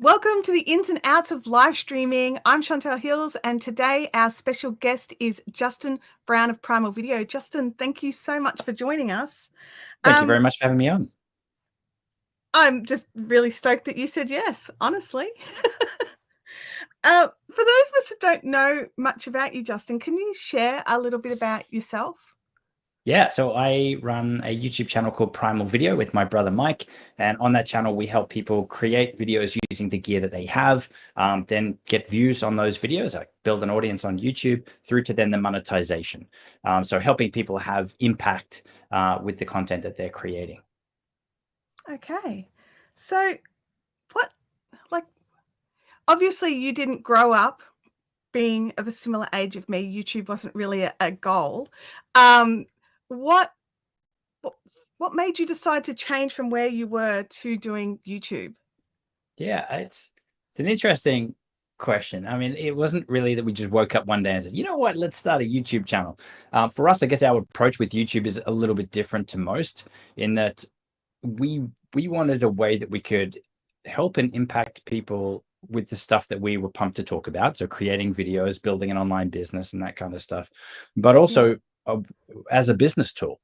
Welcome to the ins and outs of live streaming. I'm Chantel Hills, and today our special guest is Justin Brown of Primal Video. Justin, thank you so much for joining us. Thank you very much for having me on. I'm just really stoked that you said yes, honestly. For those of us that don't know much about you, Justin, can you share a little bit about yourself? Yeah, so I run a YouTube channel called Primal Video with my brother Mike, and on that channel we help people create videos using the gear that they have, then get views on those videos, like build an audience on YouTube through to then the monetization. So helping people have impact with the content that they're creating. Okay, so obviously you didn't grow up being of a similar age of me. YouTube wasn't really a goal. What made you decide to change from where you were to doing YouTube? Yeah, it's an interesting question. I mean, it wasn't really that we just woke up one day and said, you know what, let's start a YouTube channel. For us, I guess our approach with YouTube is a little bit different to most in that we wanted a way that we could help and impact people with the stuff that we were pumped to talk about. So creating videos, building an online business and that kind of stuff, but also as a business tool.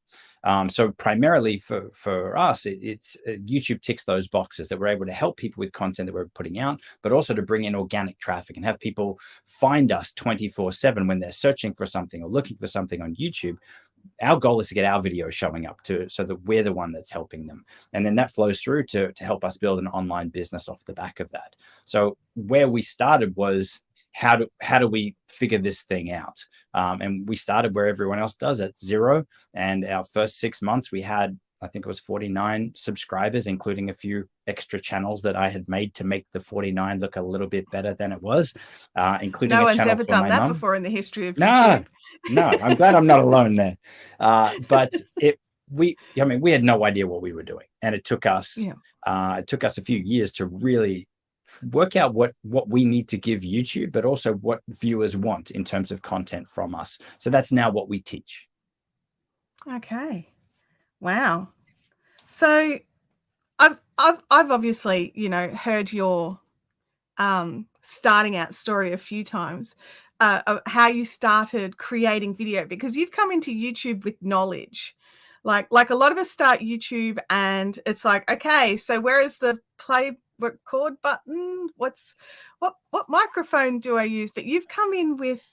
So primarily for us, it's YouTube ticks those boxes that we're able to help people with content that we're putting out, but also to bring in organic traffic and have people find us 24/7 when they're searching for something or looking for something on YouTube. Our goal is to get our videos showing up so that we're the one that's helping them. And then that flows through to help us build an online business off the back of that. So where we started was, how do we figure this thing out? And we started where everyone else does, at 0. And our first 6 months, we had, I think it was 49 subscribers, including a few extra channels that I had made to make the 49 look a little bit better than it was, including no a one's channel ever for done my that mum. before in the history of YouTube. No, I'm glad I'm not alone there. But we had no idea what we were doing, and it took us a few years to really work out what we need to give YouTube, but also what viewers want in terms of content from us. So that's now what we teach. Okay, wow. So I've obviously, heard your starting out story a few times, of how you started creating video, because you've come into YouTube with knowledge. Like a lot of us start YouTube and it's like, okay, so where is the play record button? What microphone do I use? But you've come in with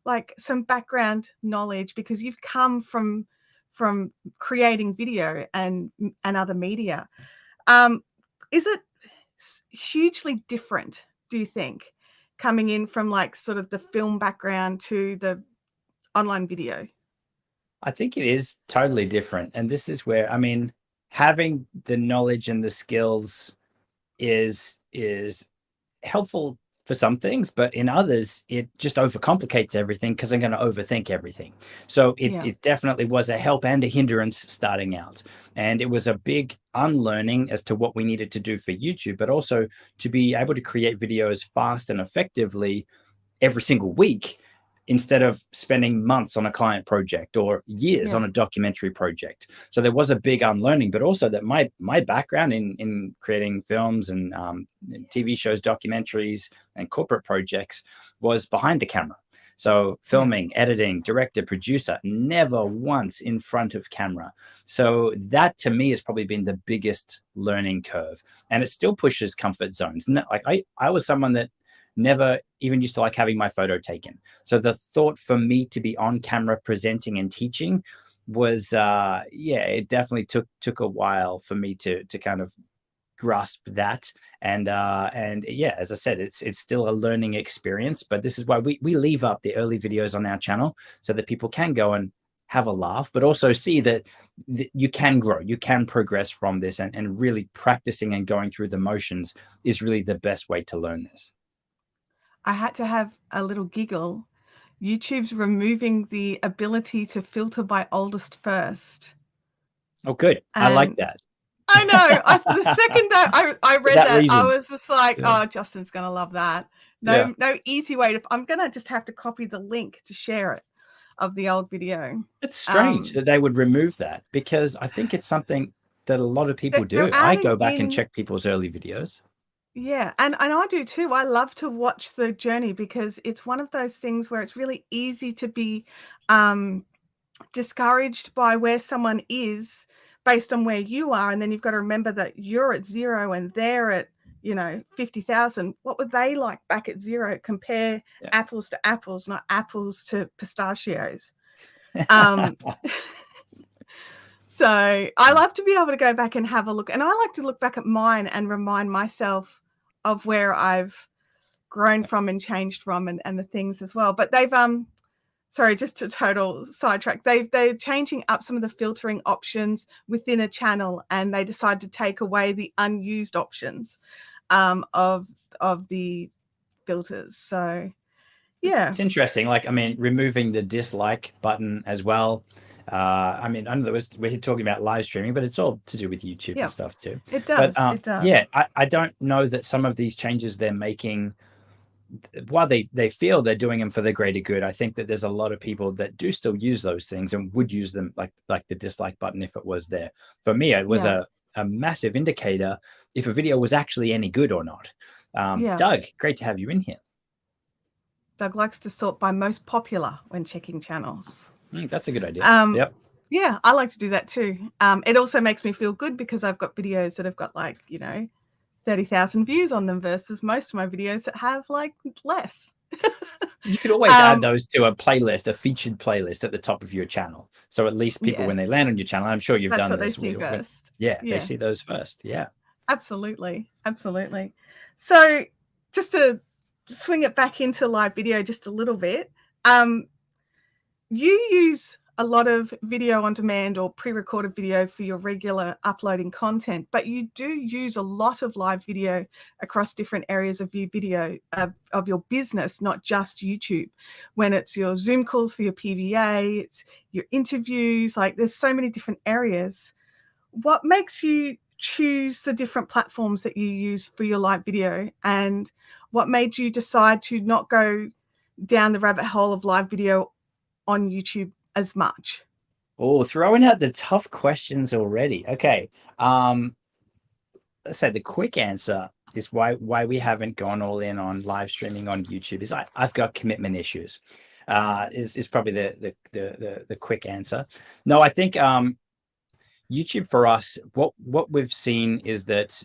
like some background knowledge because you've come from creating video and other media. Is it hugely different, do you think, coming in from like sort of the film background to the online video? I think it is totally different. And this is where, I mean, having the knowledge and the skills is helpful for some things, but in others, it just overcomplicates everything because I'm going to overthink everything. So it definitely was a help and a hindrance starting out. And it was a big unlearning as to what we needed to do for YouTube, but also to be able to create videos fast and effectively every single week, instead of spending months on a client project or years on a documentary project. So there was a big unlearning, but also that my background in creating films and TV shows, documentaries, and corporate projects was behind the camera. So filming, editing, director, producer, never once in front of camera. So that to me has probably been the biggest learning curve. And it still pushes comfort zones. Like I was someone that never even used to like having my photo taken. So the thought for me to be on camera presenting and teaching was, it definitely took a while for me to kind of grasp that. And as I said, it's still a learning experience, but this is why we leave up the early videos on our channel so that people can go and have a laugh, but also see that you can grow, you can progress from this, and really practicing and going through the motions is really the best way to learn this. I had to have a little giggle. YouTube's removing the ability to filter by oldest first. Oh, good. I like that. I know. The second that I read that I was just like, oh, Justin's going to love that. No easy way to, I'm going to just have to copy the link to share it of the old video. It's strange that they would remove that, because I think it's something that a lot of people do. I go back and check people's early videos. Yeah, and I do too. I love to watch the journey because it's one of those things where it's really easy to be discouraged by where someone is based on where you are, and then you've got to remember that you're at 0 and they're at 50,000. What were they like back at 0? Compare apples to apples, not apples to pistachios. So I love to be able to go back and have a look, and I like to look back at mine and remind myself of where I've grown from and changed from, and the things as well. But they've sorry, just a total sidetrack. They're changing up some of the filtering options within a channel, and they decide to take away the unused options of the filters. So yeah, it's interesting. Like, I mean, removing the dislike button as well. I mean, I know we're talking about live streaming, but it's all to do with YouTube and stuff too. It does. But it does. yeah, I don't know that some of these changes they're making, while they feel they're doing them for the greater good, I think that there's a lot of people that do still use those things and would use them, like the dislike button if it was there. For me, it was a massive indicator if a video was actually any good or not. Doug, great to have you in here. Doug likes to sort by most popular when checking channels. That's a good idea. Yep. Yeah, I like to do that too. It also makes me feel good because I've got videos that have got 30,000 views on them versus most of my videos that have less. You could always add those to a playlist, a featured playlist at the top of your channel. So at least people, when they land on your channel, I'm sure you've done this. That's what they see first. They see those first. Yeah. Absolutely. Absolutely. So just to swing it back into live video just a little bit, you use a lot of video on demand or pre-recorded video for your regular uploading content, but you do use a lot of live video across different areas of your video of your business, not just YouTube. When it's your Zoom calls for your PVA, it's your interviews, there's so many different areas. What makes you choose the different platforms that you use for your live video, and what made you decide to not go down the rabbit hole of live video on YouTube as much? Oh, throwing out the tough questions already. Okay. Let's say the quick answer is why we haven't gone all in on live streaming on YouTube is I've got commitment issues. Is probably the quick answer. No, I think YouTube for us, what we've seen is that,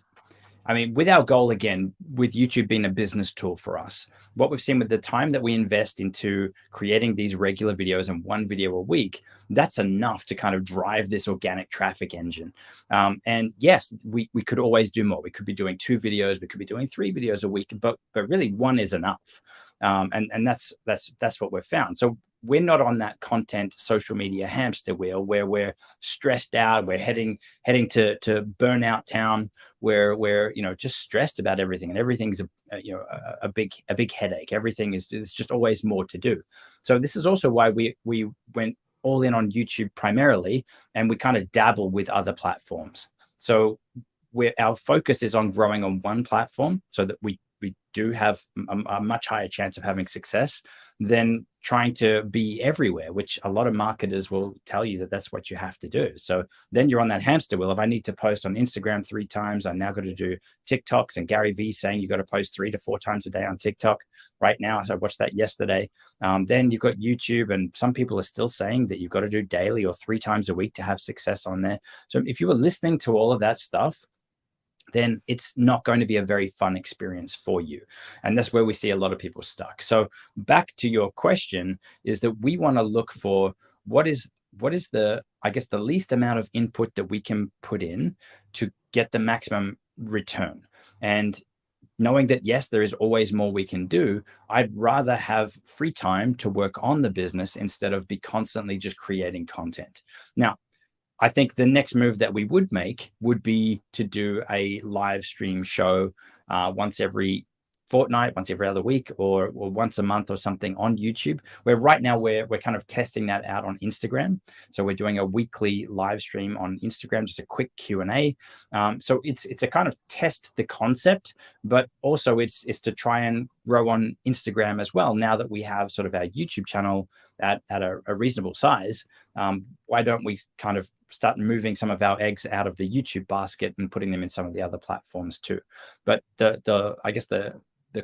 I mean, with our goal, again, with YouTube being a business tool for us, what we've seen with the time that we invest into creating these regular videos and one video a week, that's enough to kind of drive this organic traffic engine. And yes, we could always do more. We could be doing 2 videos, we could be doing 3 videos a week, but really one is enough. And that's what we've found. So we're not on that content social media hamster wheel where we're stressed out, we're heading to burnout town, where we're just stressed about everything, and everything's a big headache. Everything is just always more to do. So this is also why we went all in on YouTube primarily, and we kind of dabble with other platforms. So our focus is on growing on one platform so that we do have a much higher chance of having success than trying to be everywhere, which a lot of marketers will tell you that that's what you have to do. So then you're on that hamster wheel. If I need to post on Instagram 3 times, I now got to do TikToks, and Gary Vee saying you got to post 3 to 4 times a day on TikTok right now. So I watched that yesterday. Then you've got YouTube, and some people are still saying that you've got to do daily or 3 times a week to have success on there. So if you were listening to all of that stuff, then it's not going to be a very fun experience for you. And that's where we see a lot of people stuck. So back to your question is that we want to look for what is the, I guess, the least amount of input that we can put in to get the maximum return. And knowing that, yes, there is always more we can do, I'd rather have free time to work on the business instead of be constantly just creating content. Now, I think the next move that we would make would be to do a live stream show once every fortnight, once every other week, or once a month or something on YouTube, where right now we're kind of testing that out on Instagram. So we're doing a weekly live stream on Instagram, just a quick Q&A. So it's a kind of test the concept, but also it's to try and grow on Instagram as well, now that we have sort of our YouTube channel at a reasonable size, why don't we kind of start moving some of our eggs out of the YouTube basket and putting them in some of the other platforms too? But I guess the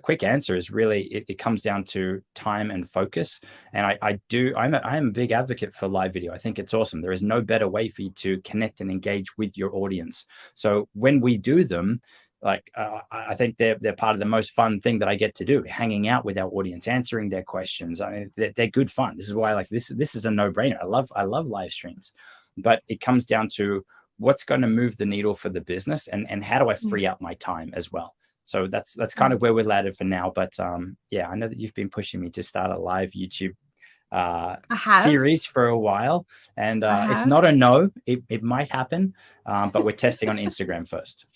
quick answer is really it comes down to time and focus. And I'm a big advocate for live video. I think it's awesome. There is no better way for you to connect and engage with your audience. So when we do them, like I think they're part of the most fun thing that I get to do, hanging out with our audience, answering their questions. I mean, they're good fun. This is why, like, this is a no-brainer. I love live streams, but it comes down to what's going to move the needle for the business, and how do I free up my time as well. So that's kind of where we're landed for now. But yeah, I know that you've been pushing me to start a live YouTube series for a while, and it's not a no. It might happen, but we're testing on Instagram first.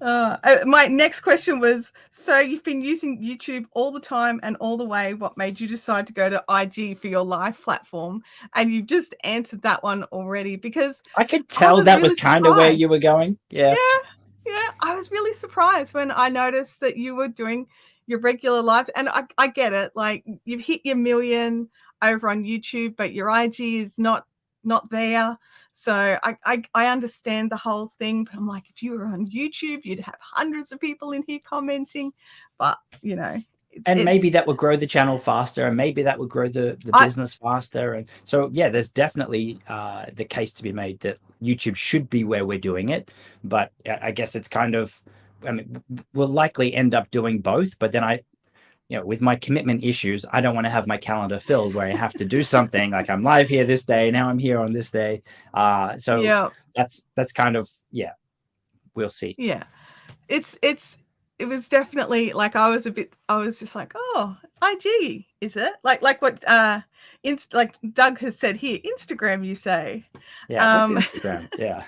My next question was, so you've been using YouTube all the time and all the way. What made you decide to go to IG for your live platform? And you've just answered that one already, because I could tell that was kind of where you were going. Yeah. I was really surprised when I noticed that you were doing your regular lives. And I get it. Like, you've hit your million over on YouTube, but your IG is not there. So I understand the whole thing, but I'm like, if you were on YouTube, you'd have hundreds of people in here commenting. But you know, and maybe that would grow the channel faster, and maybe that would grow the business faster. And so yeah, there's definitely the case to be made that YouTube should be where we're doing it. But I guess it's kind of, I mean, we'll likely end up doing both, but then with my commitment issues, I don't want to have my calendar filled where I have to do something like I'm live here this day, now I'm here on this day. So that's kind of, we'll see. Yeah, it was definitely like, I was just like, oh, IG, is it? Like what like Doug has said here, Instagram, you say. Yeah, what's Instagram? Yeah.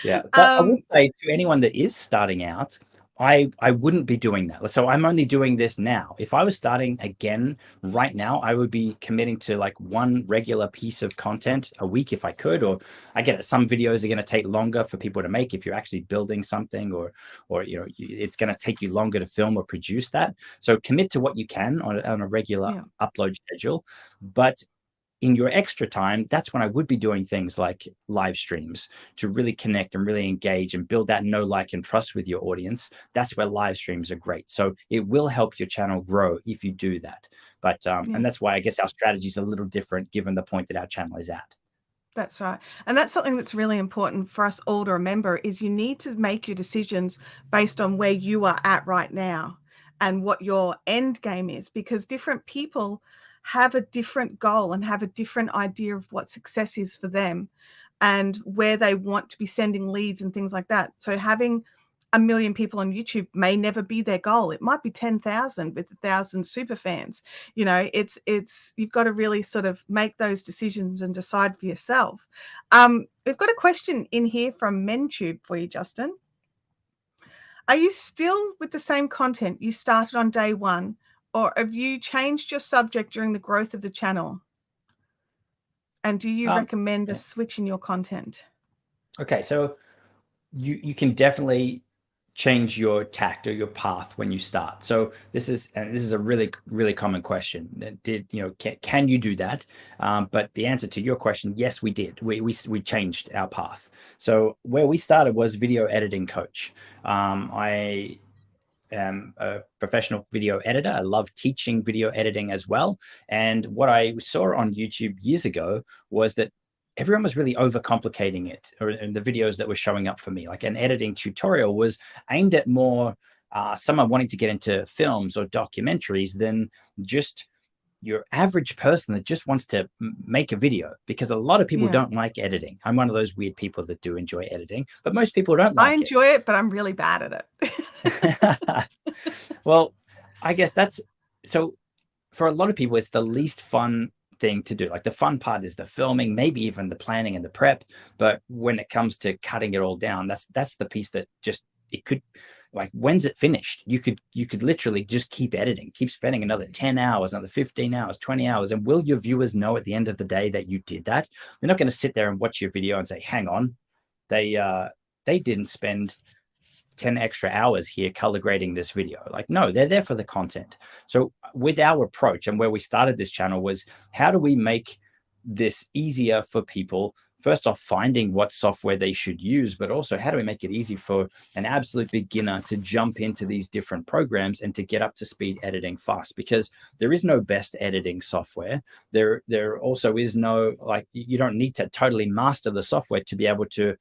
Yeah. But I would say to anyone that is starting out, I wouldn't be doing that. So I'm only doing this now. If I was starting again right now, I would be committing to like one regular piece of content a week if I could. Or I get it, some videos are going to take longer for people to make if you're actually building something, or it's going to take you longer to film or produce that. So commit to what you can on a regular upload schedule. But in your extra time, that's when I would be doing things like live streams to really connect and really engage and build that know, like, and trust with your audience. That's where live streams are great. So it will help your channel grow if you do that. But and that's why I guess our strategy is a little different given the point that our channel is at. That's right. And that's something that's really important for us all to remember, is you need to make your decisions based on where you are at right now and what your end game is, because different people have a different goal and have a different idea of what success is for them and where they want to be sending leads and things like that. So having 1 million people on YouTube may never be their goal. It might be 10,000 with 1,000 super fans. It's you've got to really sort of make those decisions and decide for yourself. We've got a question in here from MenTube for you, Justin. Are you still with the same content you started on day one, or have you changed your subject during the growth of the channel? And do you recommend a switch in your content? Okay, so you can definitely change your tact or your path when you start. So this is a really, really common question. Can you do that? But the answer to your question, yes, we did. We changed our path. So where we started was video editing coach. I am a professional video editor. I love teaching video editing as well. And what I saw on YouTube years ago was that everyone was really overcomplicating it, and the videos that were showing up for me, like an editing tutorial, was aimed at more someone wanting to get into films or documentaries than just your average person that just wants to make a video, because a lot of people don't like editing. I'm one of those weird people that do enjoy editing, but most people don't like it. I enjoy it, but I'm really bad at it. Well, I guess that's, so for a lot of people, it's the least fun thing to do. Like, the fun part is the filming, maybe even the planning and the prep. But when it comes to cutting it all down, that's the piece that just, it could, like, when's it finished? You could literally just keep editing, keep spending another 10 hours, another 15 hours, 20 hours. And will your viewers know at the end of the day that you did that? They're not going to sit there and watch your video and say, hang on, they didn't spend 10 extra hours here color grading this video. Like, no, they're there for the content. So with our approach and where we started this channel was, how do we make this easier for people? First off, finding what software they should use, but also how do we make it easy for an absolute beginner to jump into these different programs and to get up to speed editing fast? Because there is no best editing software. There also is no, like, you don't need to totally master the software to be able to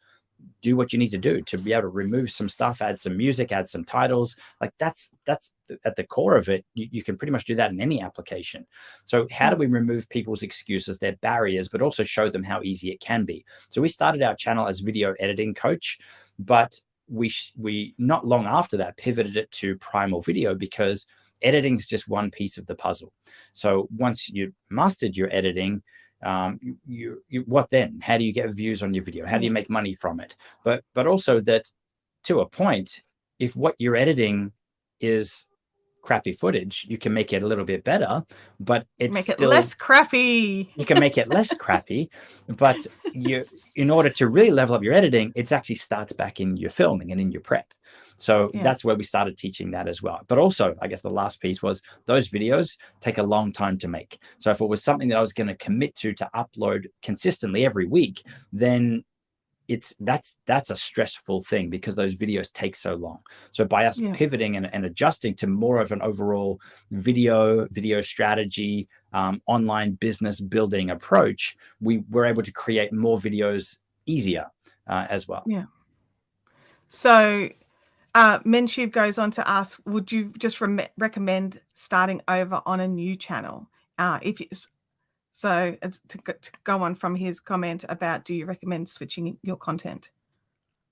do what you need to do, to be able to remove some stuff, add some music, add some titles. Like that's at the core of it. You can pretty much do that in any application. So how do we remove people's excuses, their barriers, but also show them how easy it can be? So we started our channel as video editing coach, but we not long after that pivoted it to Primal Video, because editing is just one piece of the puzzle. So once you mastered your editing, what then? How do you get views on your video? How do you make money from it? But also that, to a point, if what you're editing is crappy footage, you can make it a little bit better, but it's make it still less crappy. You can make it less crappy, but in order to really level up your editing, it actually starts back in your filming and in your prep. So that's where we started teaching that as well. But also, I guess the last piece was, those videos take a long time to make. So if it was something that I was going to commit to upload consistently every week, then that's a stressful thing, because those videos take so long. So by us pivoting and adjusting to more of an overall video strategy, online business building approach, we were able to create more videos easier as well. Yeah. So Mentube goes on to ask, would you just recommend starting over on a new channel? So it's to go on from his comment about, do you recommend switching your content?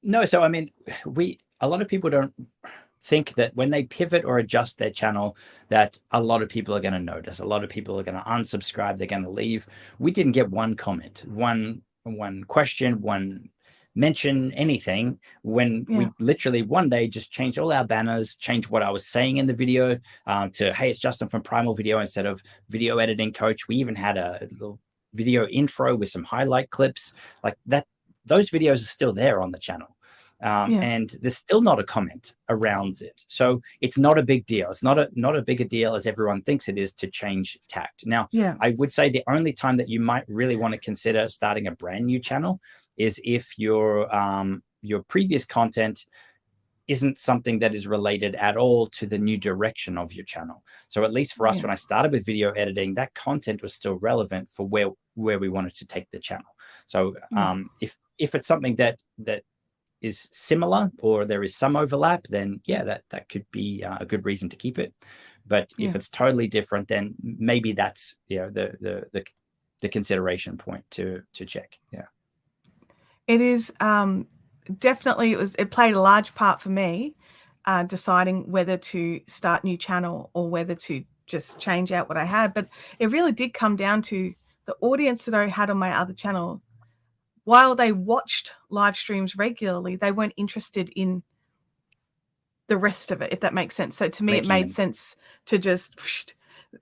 No. So, I mean, a lot of people don't think that when they pivot or adjust their channel, that a lot of people are going to notice. A lot of people are going to unsubscribe. They're going to leave. We didn't get one comment, one question, one mention, anything, when we literally one day just changed all our banners, changed what I was saying in the video to, hey, it's Justin from Primal Video instead of video editing coach. We even had a little video intro with some highlight clips like that. Those videos are still there on the channel. And there's still not a comment around it. So it's not a big deal. It's not a bigger deal as everyone thinks it is to change tact. Now, I would say the only time that you might really want to consider starting a brand new channel is if your previous content isn't something that is related at all to the new direction of your channel. So at least for us, when I started with video editing, that content was still relevant for where we wanted to take the channel. So if it's something that is similar or there is some overlap, then that could be a good reason to keep it. But if it's totally different, then maybe that's the consideration point to check. It is definitely, it played a large part for me deciding whether to start new channel or whether to just change out what I had. But it really did come down to the audience that I had on my other channel. While they watched live streams regularly, they weren't interested in the rest of it, if that makes sense. So to me, it made sense to just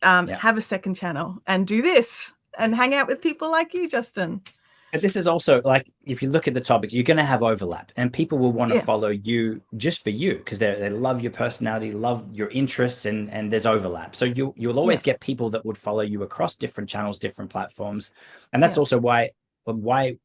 have a second channel and do this and hang out with people like you, Justin. But this is also, like, if you look at the topics, you're going to have overlap, and people will want to follow you just for you because they love your personality, love your interests, and there's overlap. So you'll always get people that would follow you across different channels, different platforms. And that's also why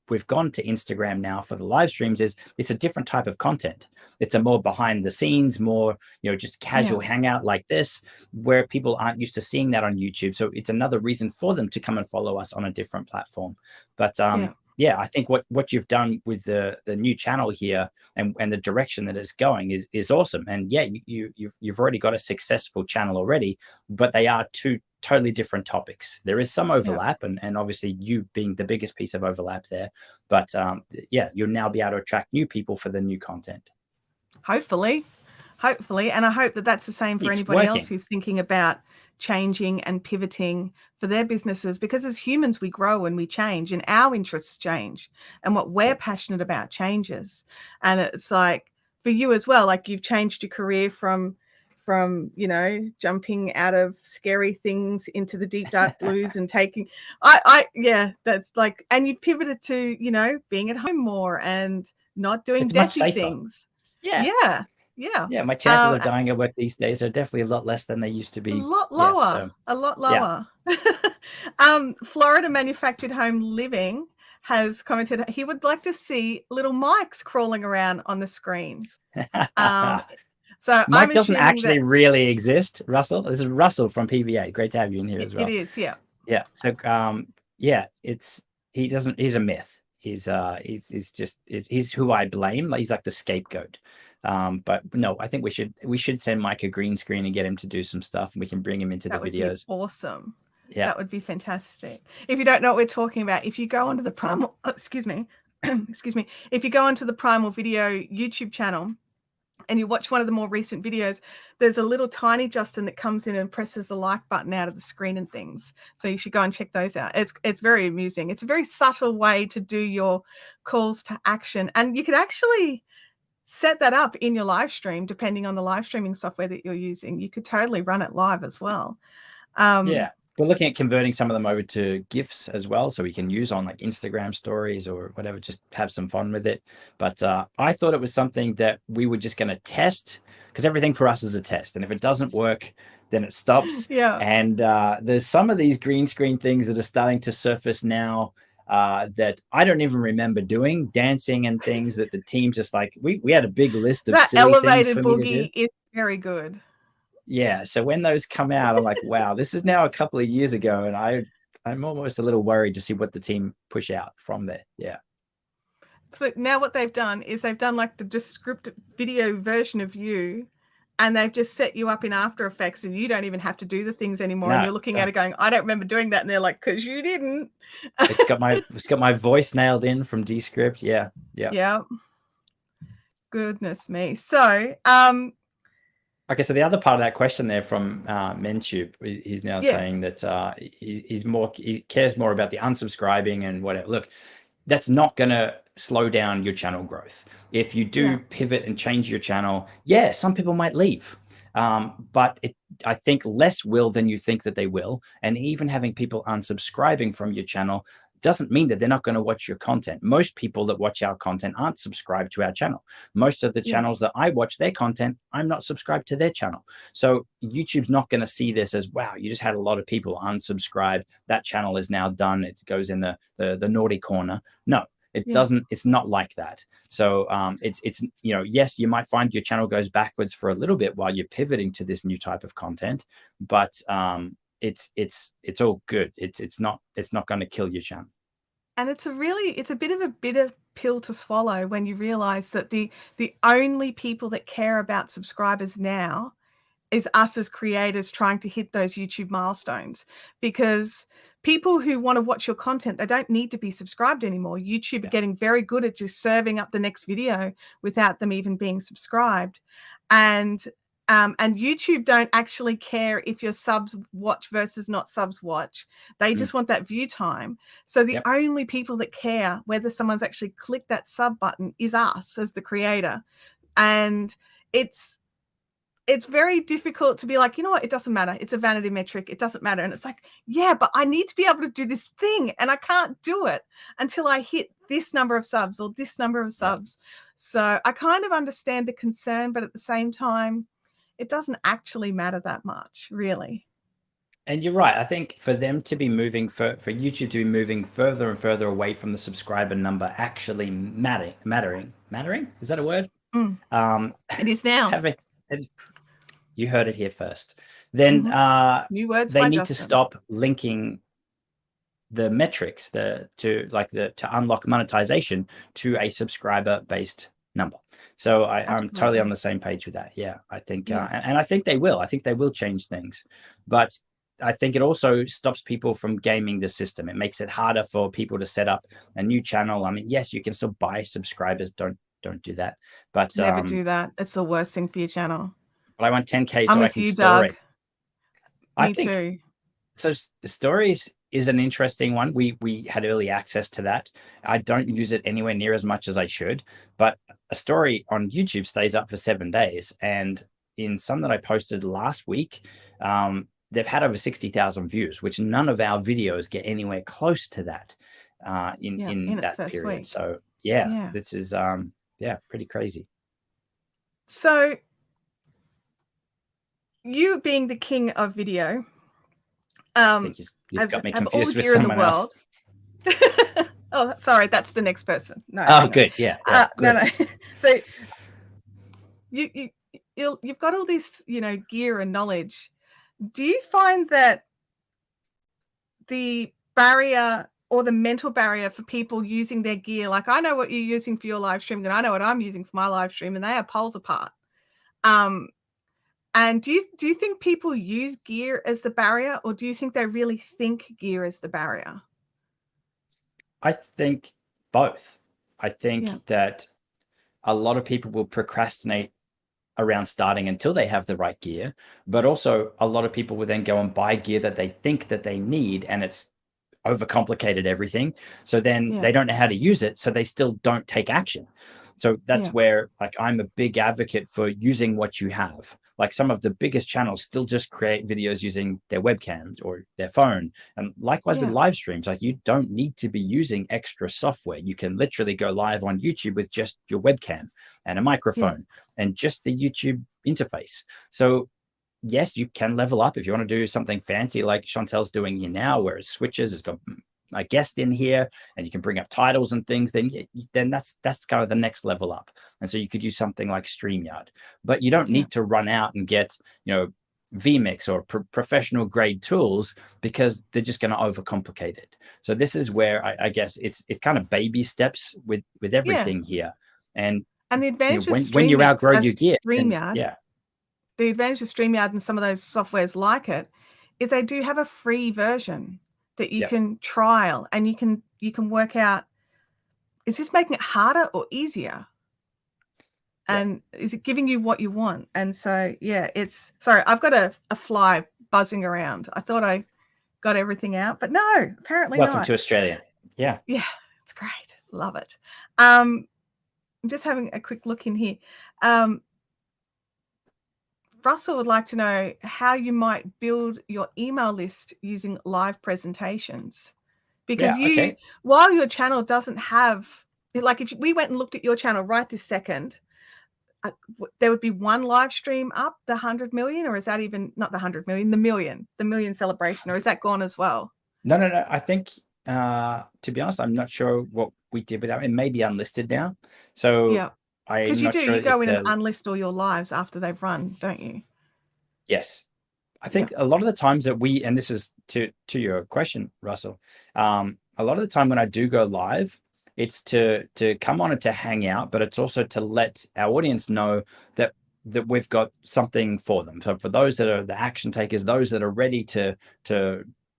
we've gone to Instagram now for the live streams, is it's a different type of content. It's a more behind the scenes, more, just casual hangout like this, where people aren't used to seeing that on YouTube. So it's another reason for them to come and follow us on a different platform. But I think what you've done with the new channel here and the direction that it's going is awesome. And you've already got a successful channel already, but they are two totally different topics. There is some overlap, and obviously you being the biggest piece of overlap there, but you'll now be able to attract new people for the new content. Hopefully, and I hope that that's the same for anybody else who's thinking about changing and pivoting for their businesses, because as humans we grow and we change and our interests change and what we're passionate about changes. And it's like for you as well, like you've changed your career from jumping out of scary things into the deep dark blues and taking that's like, and you pivoted to being at home more and not doing deshy things. Yeah. Yeah, my chances of dying at work these days are definitely a lot less than they used to be. A lot Yeah, lower. so, A lot yeah. lower. Florida Manufactured Home Living has commented he would like to see little mics crawling around on the screen. So Mike I'm doesn't assuming actually that really exist, Russell. This is Russell from PVA. Great to have you in here as well. it is, yeah. Yeah. So yeah, he's a myth. He's who I blame. He's like the scapegoat. But no, I think we should send Mike a green screen and get him to do some stuff, and we can bring him into the videos. Be awesome. Yeah. That would be fantastic. If you don't know what we're talking about, if you go onto the Primal, excuse me, if you go onto the Primal Video YouTube channel and you watch one of the more recent videos, there's a little tiny Justin that comes in and presses the like button out of the screen and things. So you should go and check those out. It's very amusing. It's a very subtle way to do your calls to action. And you can actually set that up in your live stream, depending on the live streaming software that you're using. You could totally run it live as well. Yeah. We're looking at converting some of them over to GIFs as well, so we can use on like Instagram stories or whatever, just have some fun with it. But I thought it was something that we were just going to test, because everything for us is a test. And if it doesn't work, then it stops. Yeah. And there's some of these green screen things that are starting to surface now that I don't even remember doing, dancing and things that the team's just like, we had a big list of that silly elevated things for me to boogie do. is very good. Yeah, so when those come out, I'm like, wow, this is now a couple of years ago, and I'm almost a little worried to see what the team push out from there. Yeah. So now what they've done is they've done like the just scripted video version of you, and they've just set you up in After Effects, and you don't even have to do the things anymore. And you're looking at it going, I don't remember doing that. And they're like, because you didn't. It's got my voice nailed in from Descript. Yeah. Yeah. Yeah. Goodness me. So okay, so the other part of that question there from Mentube, he's now saying that he cares more about the unsubscribing and whatever. Look, that's not going to slow down your channel growth. If you do pivot and change your channel, some people might leave, but I think less will than you think that they will. And even having people unsubscribing from your channel doesn't mean that they're not going to watch your content. Most people that watch our content aren't subscribed to our channel. Most of the channels that I watch their content, I'm not subscribed to their channel. So YouTube's not going to see this as, wow, you just had a lot of people unsubscribe. That channel is now done. It goes in the naughty corner. No, it doesn't. It's not like that. So it's yes, you might find your channel goes backwards for a little bit while you're pivoting to this new type of content, but it's all good. It's not going to kill your channel. And it's a bit of a bitter pill to swallow when you realize that the only people that care about subscribers now is us as creators trying to hit those YouTube milestones, because people who want to watch your content, they don't need to be subscribed anymore. YouTube are getting very good at just serving up the next video without them even being subscribed. And YouTube don't actually care if your subs watch versus not subs watch. They just want that view time. So the only people that care whether someone's actually clicked that sub button is us as the creator. And it's very difficult to be like, you know what, it doesn't matter. It's a vanity metric. It doesn't matter. And it's like, yeah, but I need to be able to do this thing, and I can't do it until I hit this number of subs or this number of subs. So I kind of understand the concern, but at the same time, it doesn't actually matter that much, really. And you're right. I think for them to be moving, for YouTube to be moving further and further away from the subscriber number actually mattering. Is that a word? It is now. You heard it here first. Then new words. They need to stop linking the metrics to unlock monetization to a subscriber-based number. So I'm totally on the same page with that. Yeah, I think, and I think they will. I think they will change things, but I think it also stops people from gaming the system. It makes it harder for people to set up a new channel. I mean, yes, you can still buy subscribers. Don't do that. But never do that. It's the worst thing for your channel. But I want 10K so I can store it. Me too. So stories is an interesting one. We had early access to that. I don't use it anywhere near as much as I should, but a story on YouTube stays up for 7 days. And in some that I posted last week, they've had over 60,000 views, which none of our videos get anywhere close to that in that period. Week. So this is pretty crazy. So you being the king of video, I think you've got me have all the confused with gear in the someone else. world. Oh, sorry, that's the next person. No, Oh, hang on. good. Yeah. Yeah. No. Great. So you've got all this, gear and knowledge. Do you find that the barrier or the mental barrier for people using their gear, like I know what you're using for your live stream, and I know what I'm using for my live stream, and they are poles apart. And do you think people use gear as the barrier, or do you think they really think gear is the barrier? I think both. I think that a lot of people will procrastinate around starting until they have the right gear, but also a lot of people will then go and buy gear that they think that they need, and it's overcomplicated everything. So then they don't know how to use it, so they still don't take action. So that's where, like, I'm a big advocate for using what you have. Like, some of the biggest channels still just create videos using their webcams or their phone. And likewise with live streams, like, you don't need to be using extra software. You can literally go live on YouTube with just your webcam and a microphone and just the YouTube interface. So yes, you can level up if you want to do something fancy like Chantel's doing here now, where it switches, it's got a guest in here and you can bring up titles and things, then that's kind of the next level up. And so you could use something like Streamyard, but you don't need to run out and get, vMix or professional grade tools, because they're just going to overcomplicate it. So this is where I guess it's kind of baby steps with everything here. And the advantage when you outgrow your gear, Streamyard, the advantage of Streamyard and some of those softwares like it is they do have a free version that you can trial, and you can work out, is this making it harder or easier? And is it giving you what you want? And so, it's, sorry, I've got a fly buzzing around. I thought I got everything out, but no, apparently welcome not. to Australia. Yeah, it's great. Love it. I'm just having a quick look in here. Russell would like to know how you might build your email list using live presentations. Because while your channel doesn't have, like, if we went and looked at your channel right this second, there would be one live stream up, the 100 million, or is that even not the 100 million, the million celebration, or is that gone as well? No. I think, to be honest, I'm not sure what we did with that. It may be unlisted now. So because you go in and unlist all your lives after they've run, don't you? Yes. I think a lot of the times that and this is to your question, Russell, a lot of the time when I do go live, it's to come on and to hang out, but it's also to let our audience know that we've got something for them. So for those that are the action takers, those that are ready to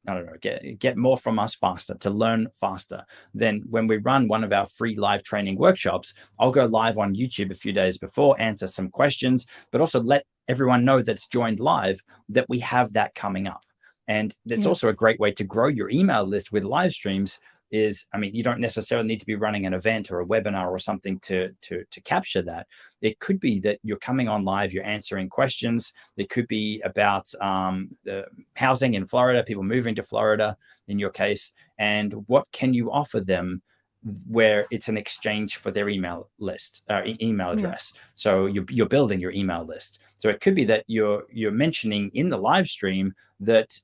I don't know, get more from us faster, to learn faster, then when we run one of our free live training workshops, I'll go live on YouTube a few days before, answer some questions, but also let everyone know that's joined live that we have that coming up. And it's also a great way to grow your email list with live streams. You don't necessarily need to be running an event or a webinar or something to capture that. It could be that you're coming on live, you're answering questions. It could be about the housing in Florida, people moving to Florida in your case, and what can you offer them where it's an exchange for their email list, email address. So you're building your email list. So it could be that you're mentioning in the live stream that's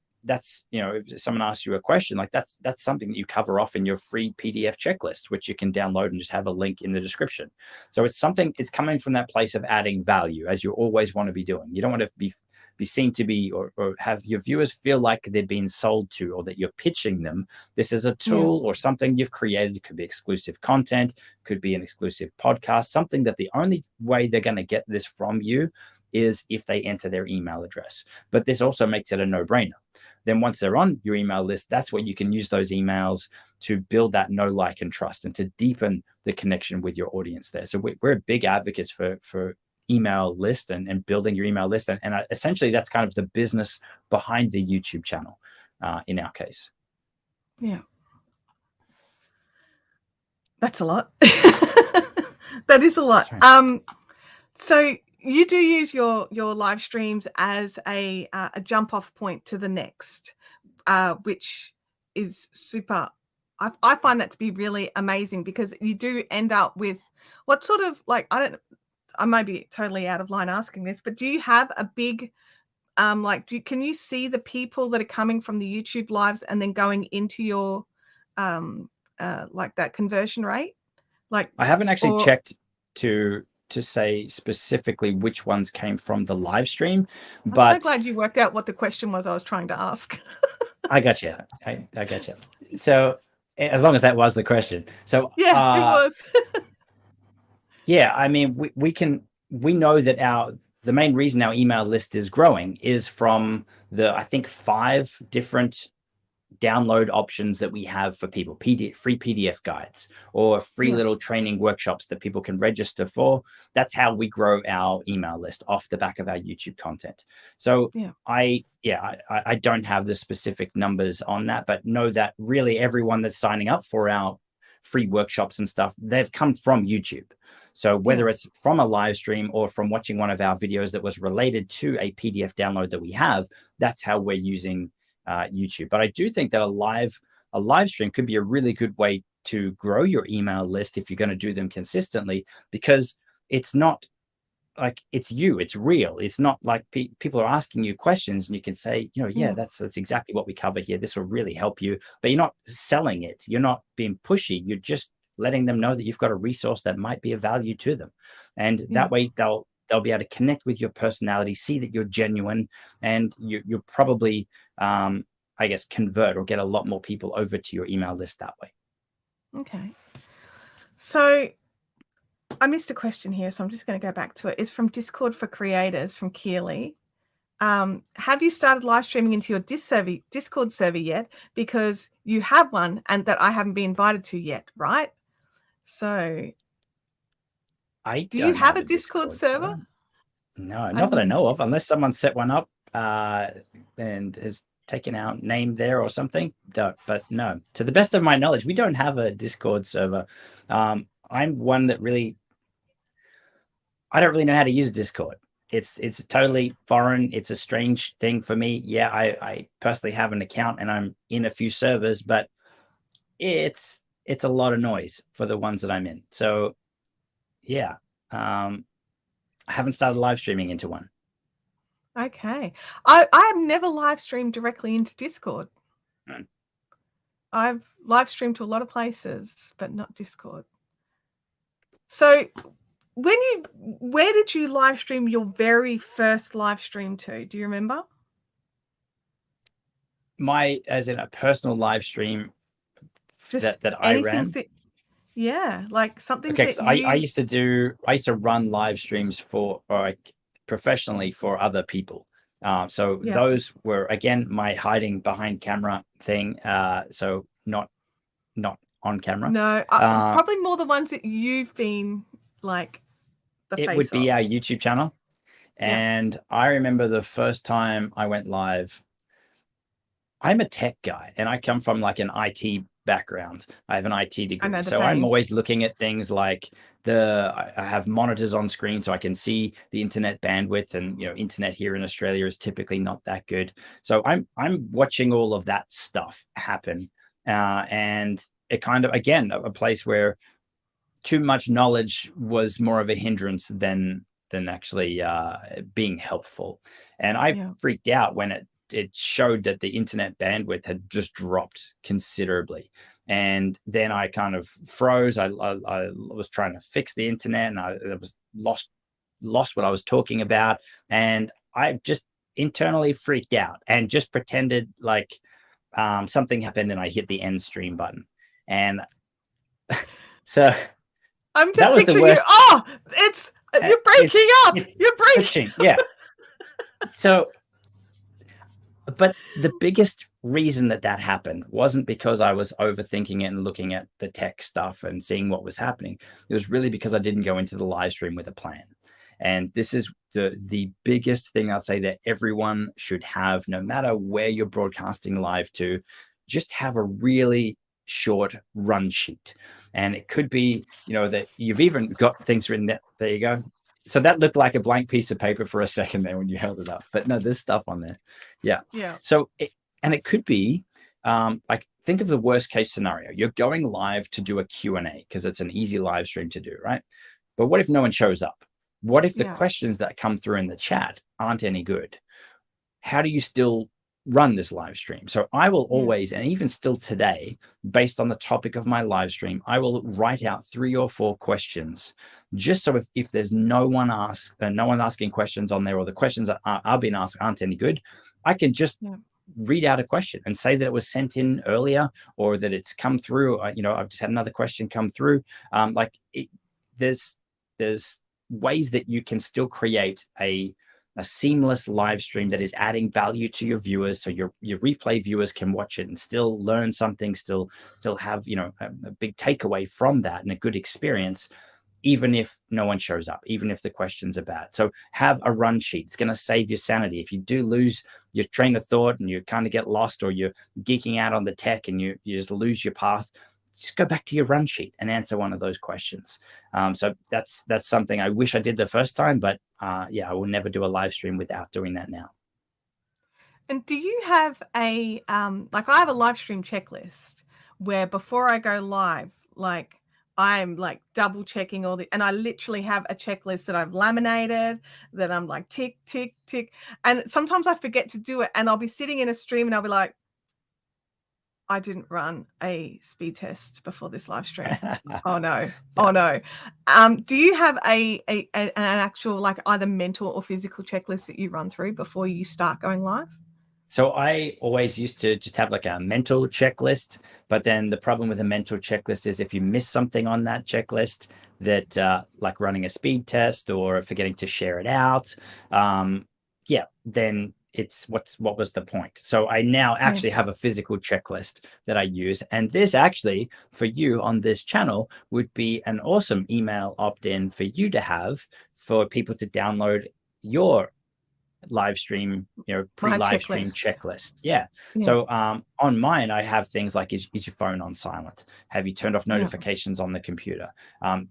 if someone asks you a question, like that's something that you cover off in your free PDF checklist, which you can download and just have a link in the description. So it's coming from that place of adding value, as you always want to be doing. You don't want to be seen to be or have your viewers feel like they're being sold to, or that you're pitching them. This is a tool or something you've created. It could be exclusive content, could be an exclusive podcast, something that the only way they're going to get this from you is if they enter their email address. But this also makes it a no-brainer. Then once they're on your email list, that's where you can use those emails to build that know, like, and trust, and to deepen the connection with your audience there. So we're big advocates for email list and building your email list. And essentially that's kind of the business behind the YouTube channel in our case. Yeah. That's a lot. That is a lot. So you do use your live streams as a jump off point to the next, which is super. I find that to be really amazing, because you do end up with what sort of, like, I might be totally out of line asking this, but do you have a big like, can you see the people that are coming from the YouTube lives and then going into your like that conversion rate? Like, I haven't actually checked to say specifically which ones came from the live stream, but I'm so glad you worked out what the question was I was trying to ask. I got you. I got you. So as long as that was the question. So yeah, it was. yeah, I mean, we know that the main reason our email list is growing is from I think 5 different download options that we have for people, free PDF guides or free little training workshops that people can register for. That's how we grow our email list off the back of our YouTube content. So I don't have the specific numbers on that, but know that really everyone that's signing up for our free workshops and stuff, they've come from YouTube. So whether it's from a live stream or from watching one of our videos that was related to a PDF download that we have, that's how we're using YouTube. But I do think that a live stream could be a really good way to grow your email list if you're going to do them consistently, because it's not like it's real. It's not like people are asking you questions and you can say, that's exactly what we cover here. This will really help you, but you're not selling it. You're not being pushy. You're just letting them know that you've got a resource that might be of value to them. And that way they'll be able to connect with your personality, see that you're genuine, and you'll probably, I guess, convert or get a lot more people over to your email list that way. Okay. So I missed a question here, so I'm just going to go back to it. It's from Discord for Creators from Keely. Have you started live streaming into your Discord server yet? Because you have one and that I haven't been invited to yet, right? So do you have a Discord server? No, not that I know of, unless someone set one up and has taken our name there or something. But no, to the best of my knowledge, we don't have a Discord server. I'm one that I don't really know how to use Discord. It's totally foreign. It's a strange thing for me. Yeah, I personally have an account and I'm in a few servers, but it's a lot of noise for the ones that I'm in. So yeah, I haven't started live streaming into one. Okay. I have never live streamed directly into Discord. I've live streamed to a lot of places, but not Discord. So where did you live stream your very first live stream to? Do you remember? As in a personal live stream that I ran? Yeah, like something. Okay, so I used to run live streams for professionally for other people. So those were, again, my hiding behind camera thing. So not on camera. No, probably more the ones that you've been like the face of. It would be our YouTube channel. And I remember the first time I went live, I'm a tech guy and I come from like an IT background. I have an IT degree. So I'm always looking at things like I have monitors on screen so I can see the internet bandwidth, and internet here in Australia is typically not that good. So I'm watching all of that stuff happen. And it kind of, again, a place where too much knowledge was more of a hindrance than actually being helpful. And I freaked out when it showed that the internet bandwidth had just dropped considerably. And then I kind of froze. I was trying to fix the internet and I was lost what I was talking about. And I just internally freaked out and just pretended like something happened and I hit the end stream button. And so I'm just picturing you. Oh, you're breaking up. You're breaking. Yeah. So, but the biggest reason that happened wasn't because I was overthinking it and looking at the tech stuff and seeing what was happening. It was really because I didn't go into the live stream with a plan. And this is the biggest thing I'll say that everyone should have, no matter where you're broadcasting live to. Just have a really short run sheet. And it could be, that you've even got things written there. There you go. So that looked like a blank piece of paper for a second there when you held it up, but no, there's stuff on there. Yeah. So it could be like, think of the worst case scenario. You're going live to do a Q&A because it's an easy live stream to do, right? But what if no one shows up? What if the questions that come through in the chat aren't any good? how do you still run this live stream? So I will always, and even still today, based on the topic of my live stream, I will write out 3 or 4 questions, just so if there's no one asking questions on there, or the questions that are being asked aren't any good, I can just read out a question and say that it was sent in earlier, or that it's come through. I've just had another question come through. There's ways that you can still create a seamless live stream that is adding value to your viewers, so your replay viewers can watch it and still learn something, still have a big takeaway from that and a good experience, even if no one shows up, even if the questions are bad. So have a run sheet. It's going to save your sanity. If you do lose your train of thought and you kind of get lost, or you're geeking out on the tech and you just lose your path, just go back to your run sheet and answer one of those questions. So that's something I wish I did the first time, but I will never do a live stream without doing that now. And do you have I have a live stream checklist where before I go live, I'm double checking and I literally have a checklist that I've laminated, that I'm like tick, tick, tick. And sometimes I forget to do it, and I'll be sitting in a stream and I'll be like, I didn't run a speed test before this live stream. Oh no. Oh no. Do you have an actual either mental or physical checklist that you run through before you start going live? So I always used to just have a mental checklist, but then the problem with a mental checklist is if you miss something on that checklist, that like running a speed test or forgetting to share it out, then it's what was the point? So I now actually have a physical checklist that I use, and this actually for you on this channel would be an awesome email opt-in for you to have, for people to download your live stream, pre-live stream checklist. So on mine, I have things like, is your phone on silent? Have you turned off notifications on the computer?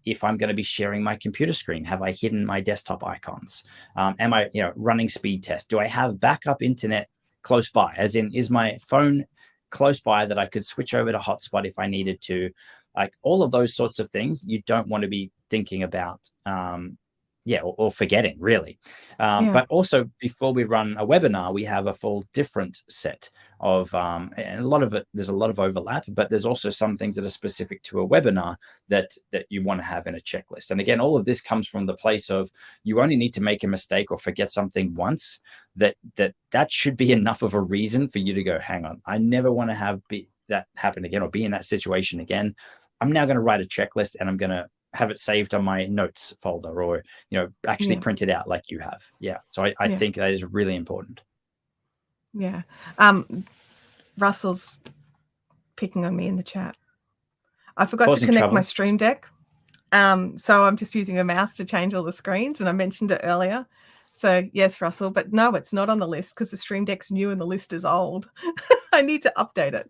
If I'm going to be sharing my computer screen, have I hidden my desktop icons? Am I running speed test? Do I have backup internet close by, as in, is my phone close by that I could switch over to hotspot if I needed to? Like all of those sorts of things you don't want to be thinking about or forgetting, really. But also, before we run a webinar, we have a full different set of, and a lot of it, there's a lot of overlap, but there's also some things that are specific to a webinar that you want to have in a checklist. And again, all of this comes from the place of, you only need to make a mistake or forget something once, that should be enough of a reason for you to go, hang on, I never want to have that happen again, or be in that situation again. I'm now going to write a checklist, and I'm going to have it saved on my notes folder, or actually print it out like you have. So I think that is really important. Russell's picking on me in the chat. I forgot to connect my Stream Deck, so I'm just using a mouse to change all the screens, and I mentioned it earlier. So yes, Russell, but no, it's not on the list because the Stream Deck's new and the list is old. I need to update it.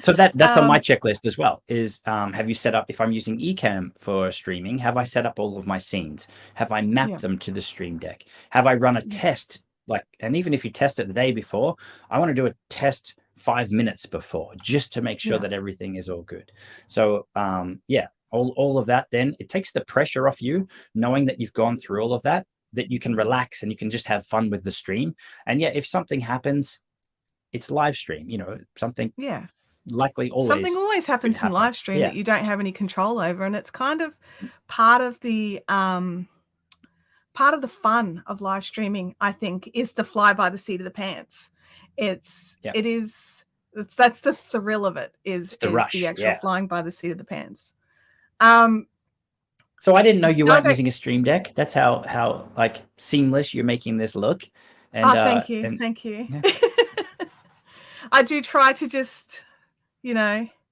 So that's on my checklist as well, is have you set up, if I'm using Ecamm for streaming, have I set up all of my scenes? Have I mapped them to the Stream Deck? Have I run a test? And even if you test it the day before, I want to do a test 5 minutes before, just to make sure that everything is all good. So all of that, then it takes the pressure off you, knowing that you've gone through all of that you can relax and you can just have fun with the stream. And if something happens, it's live stream, something likely always happens in live stream that you don't have any control over, and it's kind of part of the fun of live streaming, I think, is to fly by the seat of the pants. That's the thrill of it, is the rush, the actual flying by the seat of the pants. So I didn't know you weren't using a Stream Deck. That's how seamless you're making this look. And thank you. I do try to just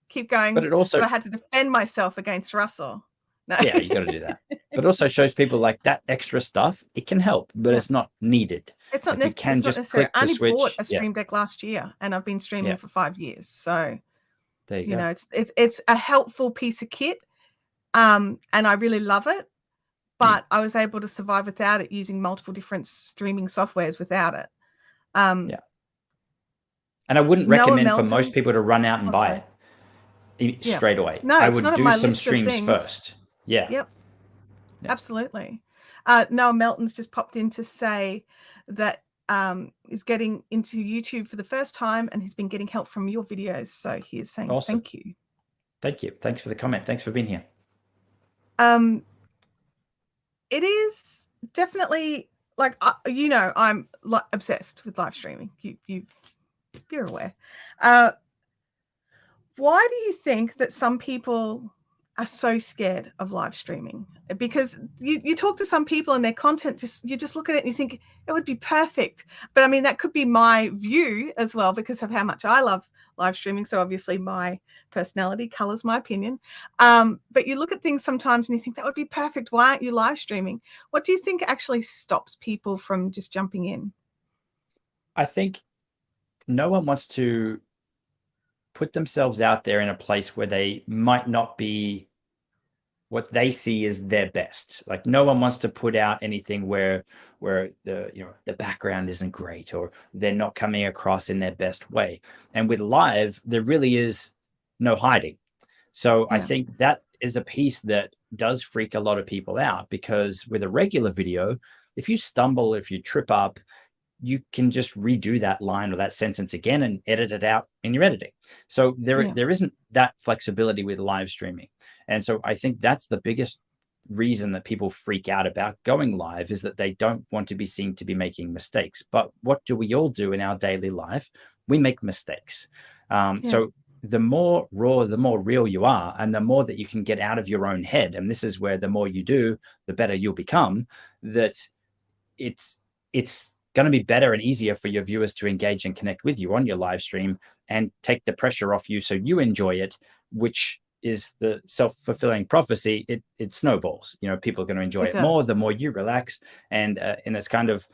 keep going, but it also, I had to defend myself against Russell. No. Yeah, you got to do that. But it also shows people that extra stuff, it can help, but it's not needed. It's not necessary. I only bought a Stream Deck last year, and I've been streaming for 5 years. So there you go. It's a helpful piece of kit, and I really love it. But I was able to survive without it, using multiple different streaming softwares without it. And I wouldn't recommend for most people to run out and buy it straight away. No, I would do some streams first. Yep. Absolutely. Noah Melton's just popped in to say that is getting into YouTube for the first time and he's been getting help from your videos. So he is saying Awesome. thank you. Thank you. Thanks for the comment. Thanks for being here. It is definitely like, you know, I'm obsessed with live streaming. You're aware. Why do you think that some people are so scared of live streaming? Because you talk to some people and their content, you just look at it and you think it would be perfect. But I mean, that could be my view as well because of how much I love live streaming. So obviously my personality colors my opinion. But you look at things sometimes and you think that would be perfect. Why aren't you live streaming? What do you think actually stops people from just jumping in? I think no one wants to put themselves out there in a place where they might not be what they see as their best. Like no one wants to put out anything where the background isn't great or they're not coming across in their best way. And with live, there really is no hiding. So I think that is a piece that does freak a lot of people out, because with a regular video, if you stumble, if you trip up, you can just redo that line or that sentence again and edit it out in your editing. So there isn't that flexibility with live streaming. And so I think that's the biggest reason that people freak out about going live, is that they don't want to be seen to be making mistakes. But what do we all do in our daily life? We make mistakes. So the more raw, the more real you are, and the more that you can get out of your own head. And this is where the more you do, the better you'll become. That it's going to be better and easier for your viewers to engage and connect with you on your live stream and take the pressure off you so you enjoy it, which is the self-fulfilling prophecy. It snowballs. You know, people are going to enjoy it more the more you relax, and it's kind of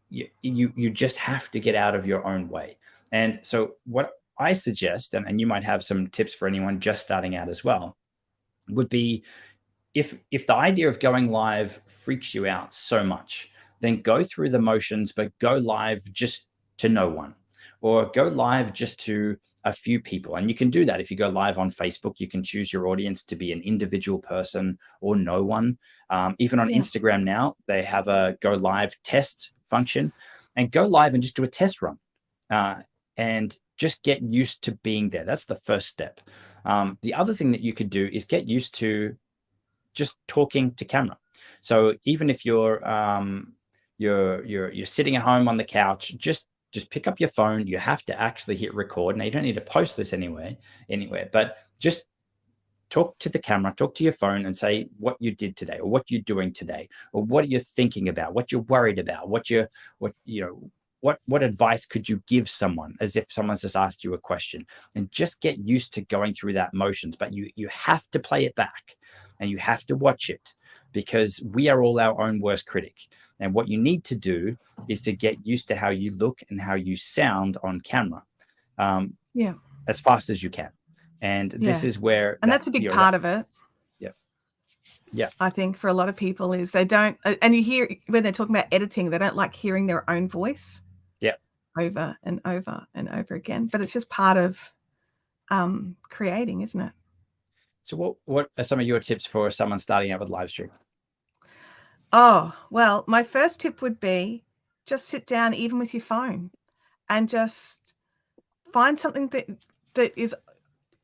you just have to get out of your own way. And so what I suggest, and you might have some tips for anyone just starting out as well, would be if the idea of going live freaks you out so much, then go through the motions, but go live just to no one, or go live just to a few people. And you can do that. If you go live on Facebook, you can choose your audience to be an individual person or no one. Even on Instagram now, they have a go live test function, and go live and just do a test run and just get used to being there. That's the first step. The other thing that you could do is get used to just talking to camera. So even if you're sitting at home on the couch, just pick up your phone. You have to actually hit record. Now you don't need to post this anywhere, but just talk to the camera, talk to your phone and say what you did today, or what you're doing today, or what you're thinking about, what you're worried about, what advice could you give someone, as if someone's just asked you a question. And just get used to going through that motions. But you have to play it back and you have to watch it, because we are all our own worst critic. And what you need to do is to get used to how you look and how you sound on camera as fast as you can. And this is where... And that's a big part of it. Yeah. I think for a lot of people is they don't... And you hear when they're talking about editing, they don't like hearing their own voice over and over and over again. But it's just part of creating, isn't it? So what are some of your tips for someone starting out with live stream? Oh, well, my first tip would be just sit down even with your phone and just find something that is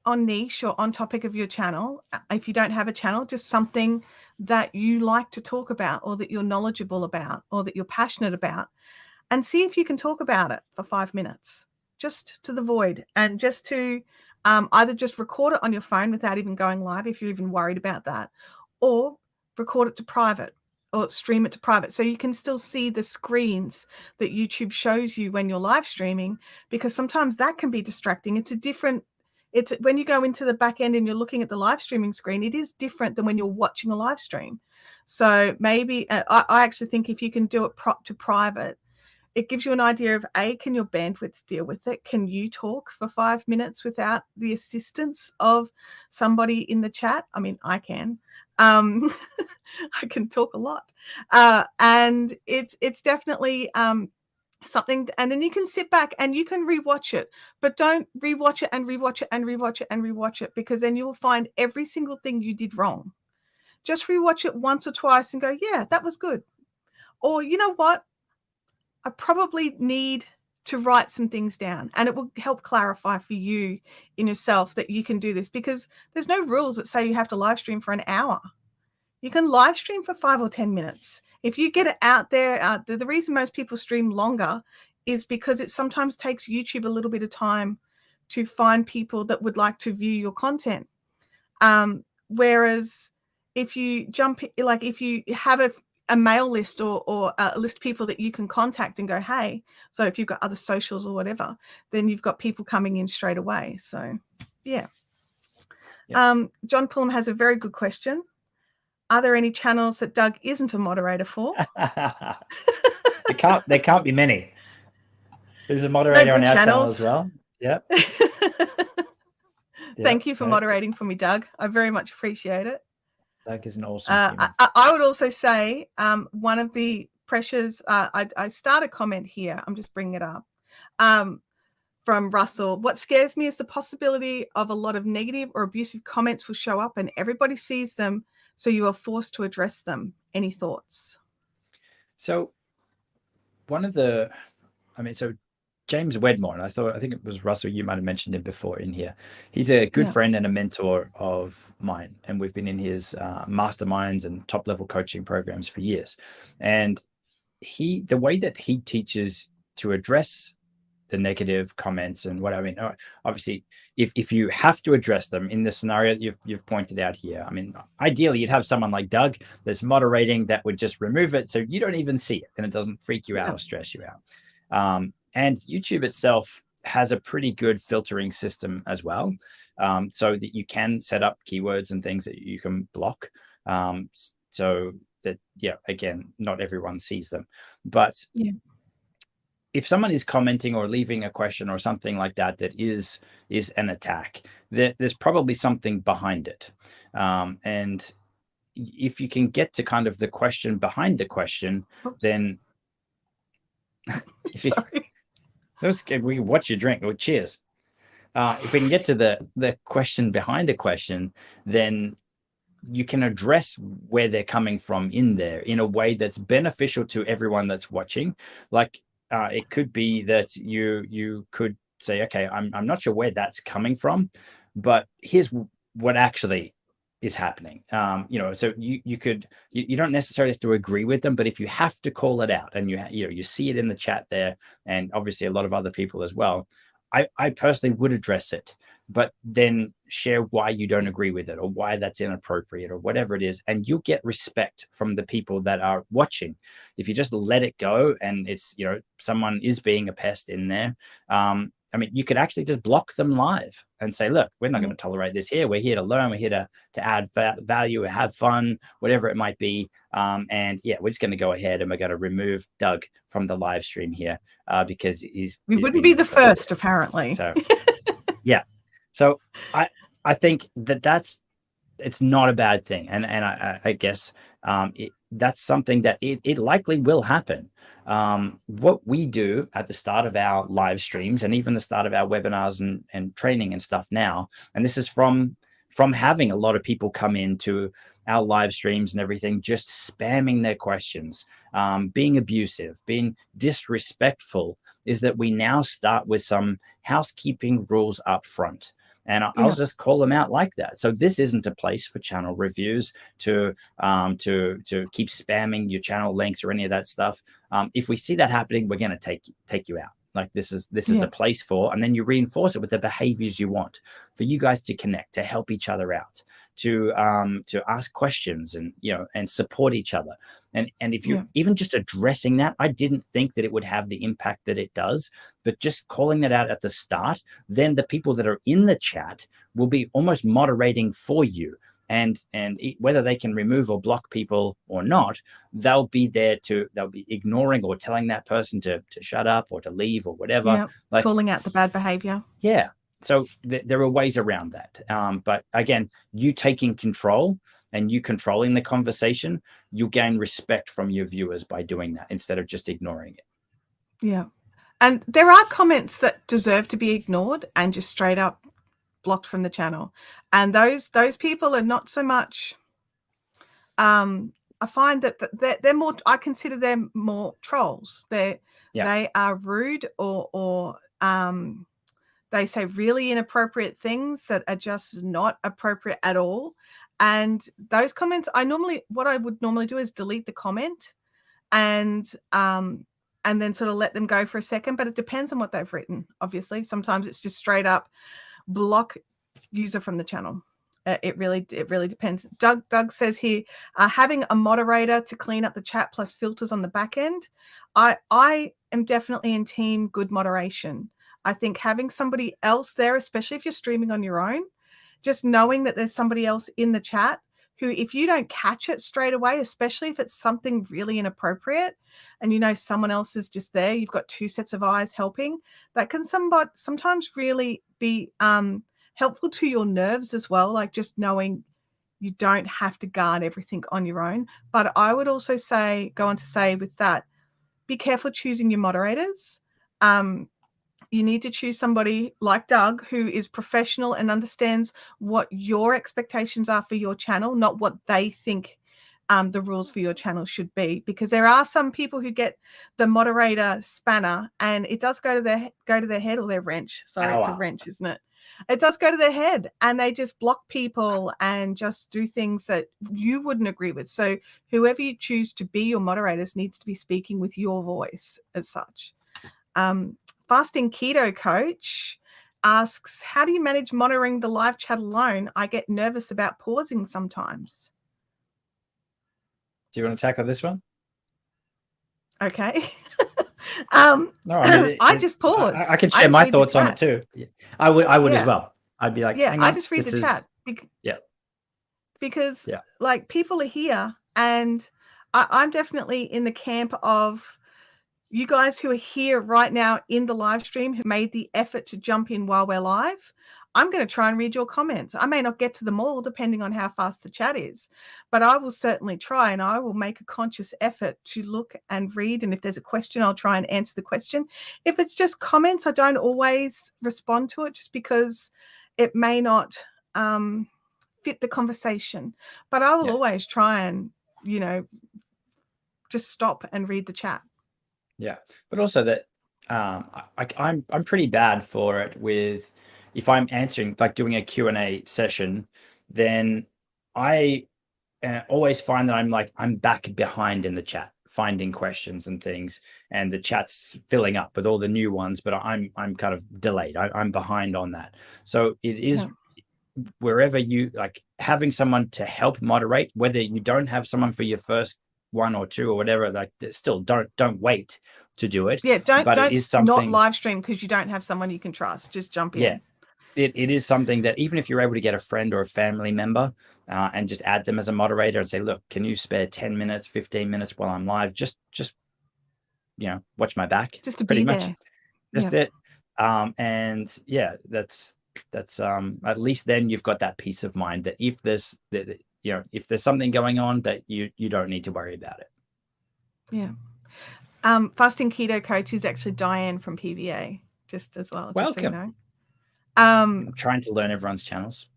on niche or on topic of your channel. If you don't have a channel, just something that you like to talk about, or that you're knowledgeable about, or that you're passionate about, and see if you can talk about it for 5 minutes, just to the void, and just to either just record it on your phone without even going live if you're even worried about that, or record it to private, or stream it to private, so you can still see the screens that YouTube shows you when you're live streaming, because sometimes that can be distracting. It's when you go into the back end and you're looking at the live streaming screen, it is different than when you're watching a live stream. So maybe I actually think if you can do it to private, it gives you an idea of, can your bandwidth deal with it? Can you talk for 5 minutes without the assistance of somebody in the chat? I mean, I can. I can talk a lot. And it's definitely something, and then you can sit back and you can rewatch it, but don't rewatch it and rewatch it and rewatch it and rewatch it, because then you will find every single thing you did wrong. just rewatch it once or twice and go, yeah, that was good. Or, you know what? I probably need to write some things down, and it will help clarify for you in yourself that you can do this, because there's no rules that say you have to live stream for an hour. You can live stream for 5 or 10 minutes. If you get it out there, the reason most people stream longer is because it sometimes takes YouTube a little bit of time to find people that would like to view your content. Whereas if you if you have a mail list or a list of people that you can contact and go, hey, so if you've got other socials or whatever, then you've got people coming in straight away. So, yeah. Yep. John Pullum has a very good question. Are there any channels that Doug isn't a moderator for? There can't be many. There's a moderator on our channel as well. Yep. Thank you for moderating for me, Doug. I very much appreciate it. Doug is an awesome human. I would also say one of the pressures, I start a comment here. I'm just bringing it up. From Russell, what scares me is the possibility of a lot of negative or abusive comments will show up and everybody sees them, so you are forced to address them. Any thoughts? So so James Wedmore, and I think it was Russell, you might have mentioned him before in here. He's a good friend and a mentor of mine, and we've been in his masterminds and top level coaching programs for years. And the way that he teaches to address the negative comments and what I mean, obviously, if you have to address them in the scenario that you've pointed out here, I mean, ideally you'd have someone like Doug that's moderating that would just remove it so you don't even see it and it doesn't freak you out or stress you out. And YouTube itself has a pretty good filtering system as well, so that you can set up keywords and things that you can block, so that, again, not everyone sees them. But if someone is commenting or leaving a question or something like that is an attack, there's probably something behind it. And if you can get to kind of the question behind the question, then we watch your drink. Well, cheers. If we can get to the question behind the question, then you can address where they're coming from in there in a way that's beneficial to everyone that's watching. Like, it could be that you could say, okay, I'm not sure where that's coming from, but here's what actually is happening. So you don't necessarily have to agree with them, but if you have to call it out and you see it in the chat there, and obviously a lot of other people as well, I personally would address it, but then share why you don't agree with it or why that's inappropriate or whatever it is, and you'll get respect from the people that are watching. If you just let it go and it's, someone is being a pest in there, I mean, you could actually just block them live and say, look, we're not going to tolerate this here. We're here to learn. We're here to add value, have fun, whatever it might be. And we're just going to go ahead and we're going to remove Doug from the live stream here because he's wouldn't be the first, apparently. So, So I think it's not a bad thing. And I guess that's something that it likely will happen. What we do at the start of our live streams and even the start of our webinars and training and stuff now, and this is from having a lot of people come into our live streams and everything, just spamming their questions, being abusive, being disrespectful, is that we now start with some housekeeping rules up front. And I'll just call them out like that. So this isn't a place for channel reviews to keep spamming your channel links or any of that stuff. If we see that happening, we're going to take you out. Like this is a place for, and then you reinforce it with the behaviors you want for you guys to connect, to help each other out, to ask questions and support each other. And if you're even just addressing that, I didn't think that it would have the impact that it does, but just calling that out at the start, then the people that are in the chat will be almost moderating for you. And whether they can remove or block people or not, they'll be ignoring or telling that person to shut up or to leave or whatever. Like calling out the bad behavior. Yeah. So there are ways around that. But again, you taking control and you controlling the conversation, you'll gain respect from your viewers by doing that instead of just ignoring it. Yeah. And there are comments that deserve to be ignored and just straight up blocked from the channel. And those people are not so much I find that they're more, I consider them more trolls. They are rude or they say really inappropriate things that are just not appropriate at all. And those comments, what I would normally do is delete the comment and then sort of let them go for a second. But it depends on what they've written, obviously. Sometimes it's just straight up block user from the channel. It really depends. Doug says here, having a moderator to clean up the chat plus filters on the back end. I am definitely in team good moderation. I think having somebody else there, especially if you're streaming on your own, just knowing that there's somebody else in the chat who, if you don't catch it straight away, especially if it's something really inappropriate and you know someone else is just there, you've got two sets of eyes helping, that can sometimes really be helpful to your nerves as well, like just knowing you don't have to guard everything on your own. But I would also go on to say with that, be careful choosing your moderators. You need to choose somebody like Doug who is professional and understands what your expectations are for your channel, not what they think the rules for your channel should be, because there are some people who get the moderator spanner and it does go to their head or their wrench. Sorry, it's a wrench, isn't it? It does go to their head and they just block people and just do things that you wouldn't agree with. So whoever you choose to be your moderators needs to be speaking with your voice as such. Fasting Keto Coach asks, how do you manage monitoring the live chat alone? I get nervous about pausing sometimes. Do you want to tackle this one? Okay. No, I mean, I just pause. I can share my thoughts on it too. I would as well. I'd be like, yeah, I just read the chat. Because like people are here and I'm definitely in the camp of you guys who are here right now in the live stream who made the effort to jump in while we're live. I'm going to try and read your comments. I may not get to them all depending on how fast the chat is, but I will certainly try and I will make a conscious effort to look and read. And if there's a question, I'll try and answer the question. If it's just comments, I don't always respond to it just because it may not fit the conversation, but I will always try and, just stop and read the chat. Yeah, but also that I'm pretty bad for it with, if I'm answering, like doing a Q&A session, then I always find that I'm back behind in the chat, finding questions and things, and the chat's filling up with all the new ones, but I'm kind of delayed. I'm behind on that. So it is wherever you like having someone to help moderate, whether you don't have someone for your first one or two or whatever, like still don't wait to do it. Yeah, don't not live stream because you don't have someone you can trust. Just jump in. Yeah, it is something that even if you're able to get a friend or a family member and just add them as a moderator and say, look, can you spare 10 minutes, 15 minutes while I'm live? Just watch my back. Just to pretty be much there. Just it. And yeah, that's at least then you've got that peace of mind that if there's if there's something going on, that you don't need to worry about it. Yeah. Fasting Keto Coach is actually Diane from PVA, just as well. Welcome. Just so you know. I'm trying to learn everyone's channels.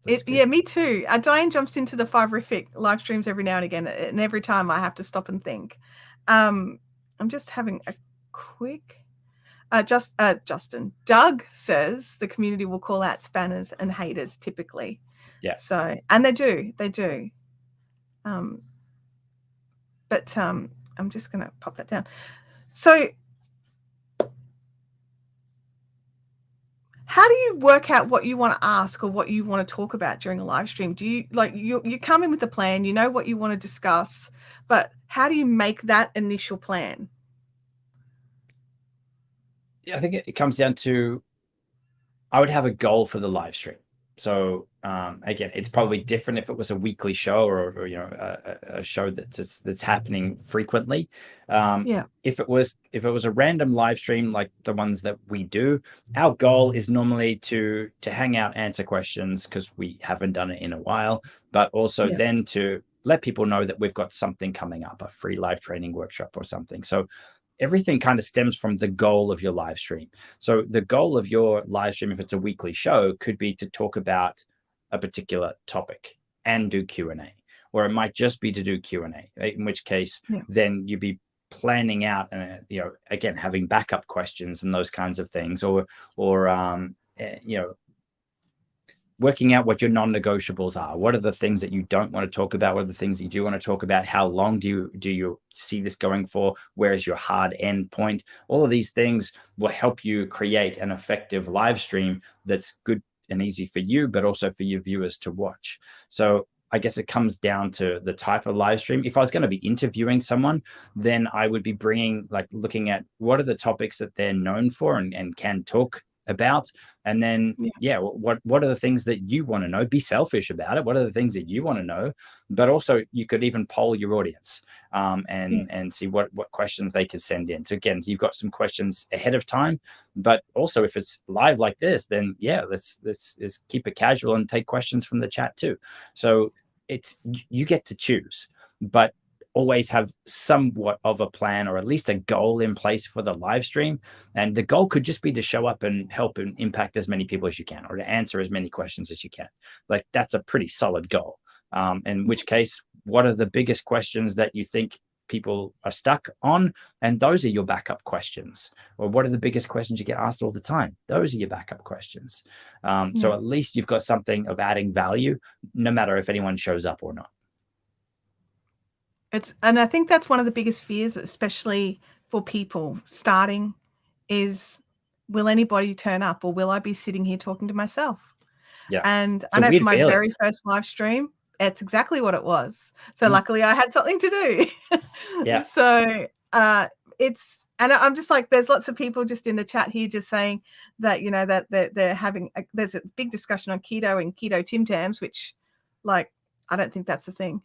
Yeah, me too. Diane jumps into the Fiverific live streams every now and again, and every time I have to stop and think. I'm just having a quick. Justin. Doug says the community will call out spanners and haters typically. Yeah. So, and they do. But I'm just going to pop that down. So, how do you work out what you want to ask or what you want to talk about during a live stream? Do you you come in with a plan, you know what you want to discuss, but how do you make that initial plan? I think it comes down to, I would have a goal for the live stream. So again, it's probably different if it was a weekly show or a show that's happening frequently. If it was a random live stream like the ones that we do, our goal is normally to hang out, answer questions because we haven't done it in a while, but also then to let people know that we've got something coming up, a free live training workshop or something. So everything kind of stems from the goal of your live stream. So the goal of your live stream, if it's a weekly show, could be to talk about a particular topic and do Q&A. or it might just be to do Q&A, right? In which case, then you'd be planning out, you know, again, having backup questions and those kinds of things, or you know, working out what your non-negotiables are. What are the things that you don't want to talk about? What are the things that you do want to talk about? How long do you see this going for? Where is your hard end point? All of these things will help you create an effective live stream that's good and easy for you, but also for your viewers to watch. So I guess it comes down to the type of live stream. If I was going to be interviewing someone, then I would be bringing, like, looking at what are the topics that they're known for and can talk about, and then what are the things that you want to know? Be selfish about it. What are the things that you want to know? But also you could even poll your audience and see what questions they could send in. So again, you've got some questions ahead of time, but also if it's live like this, then let's keep it casual and take questions from the chat too. So it's, you get to choose, but always have somewhat of a plan, or at least a goal in place for the live stream. And the goal could just be to show up and help and impact as many people as you can, or to answer as many questions as you can. Like, that's a pretty solid goal. In which case, what are the biggest questions that you think people are stuck on? And those are your backup questions. Or what are the biggest questions you get asked all the time? Those are your backup questions. So at least you've got something of adding value, no matter if anyone shows up or not. And I think that's one of the biggest fears, especially for people starting, is, will anybody turn up, or will I be sitting here talking to myself? Yeah. And I know for my very first live stream, it's exactly what it was. So luckily I had something to do. Yeah. So it's, and I'm just like, there's lots of people just in the chat here just saying that, you know, that they're having, there's a big discussion on keto and keto Tim Tams, which, like, I don't think that's the thing.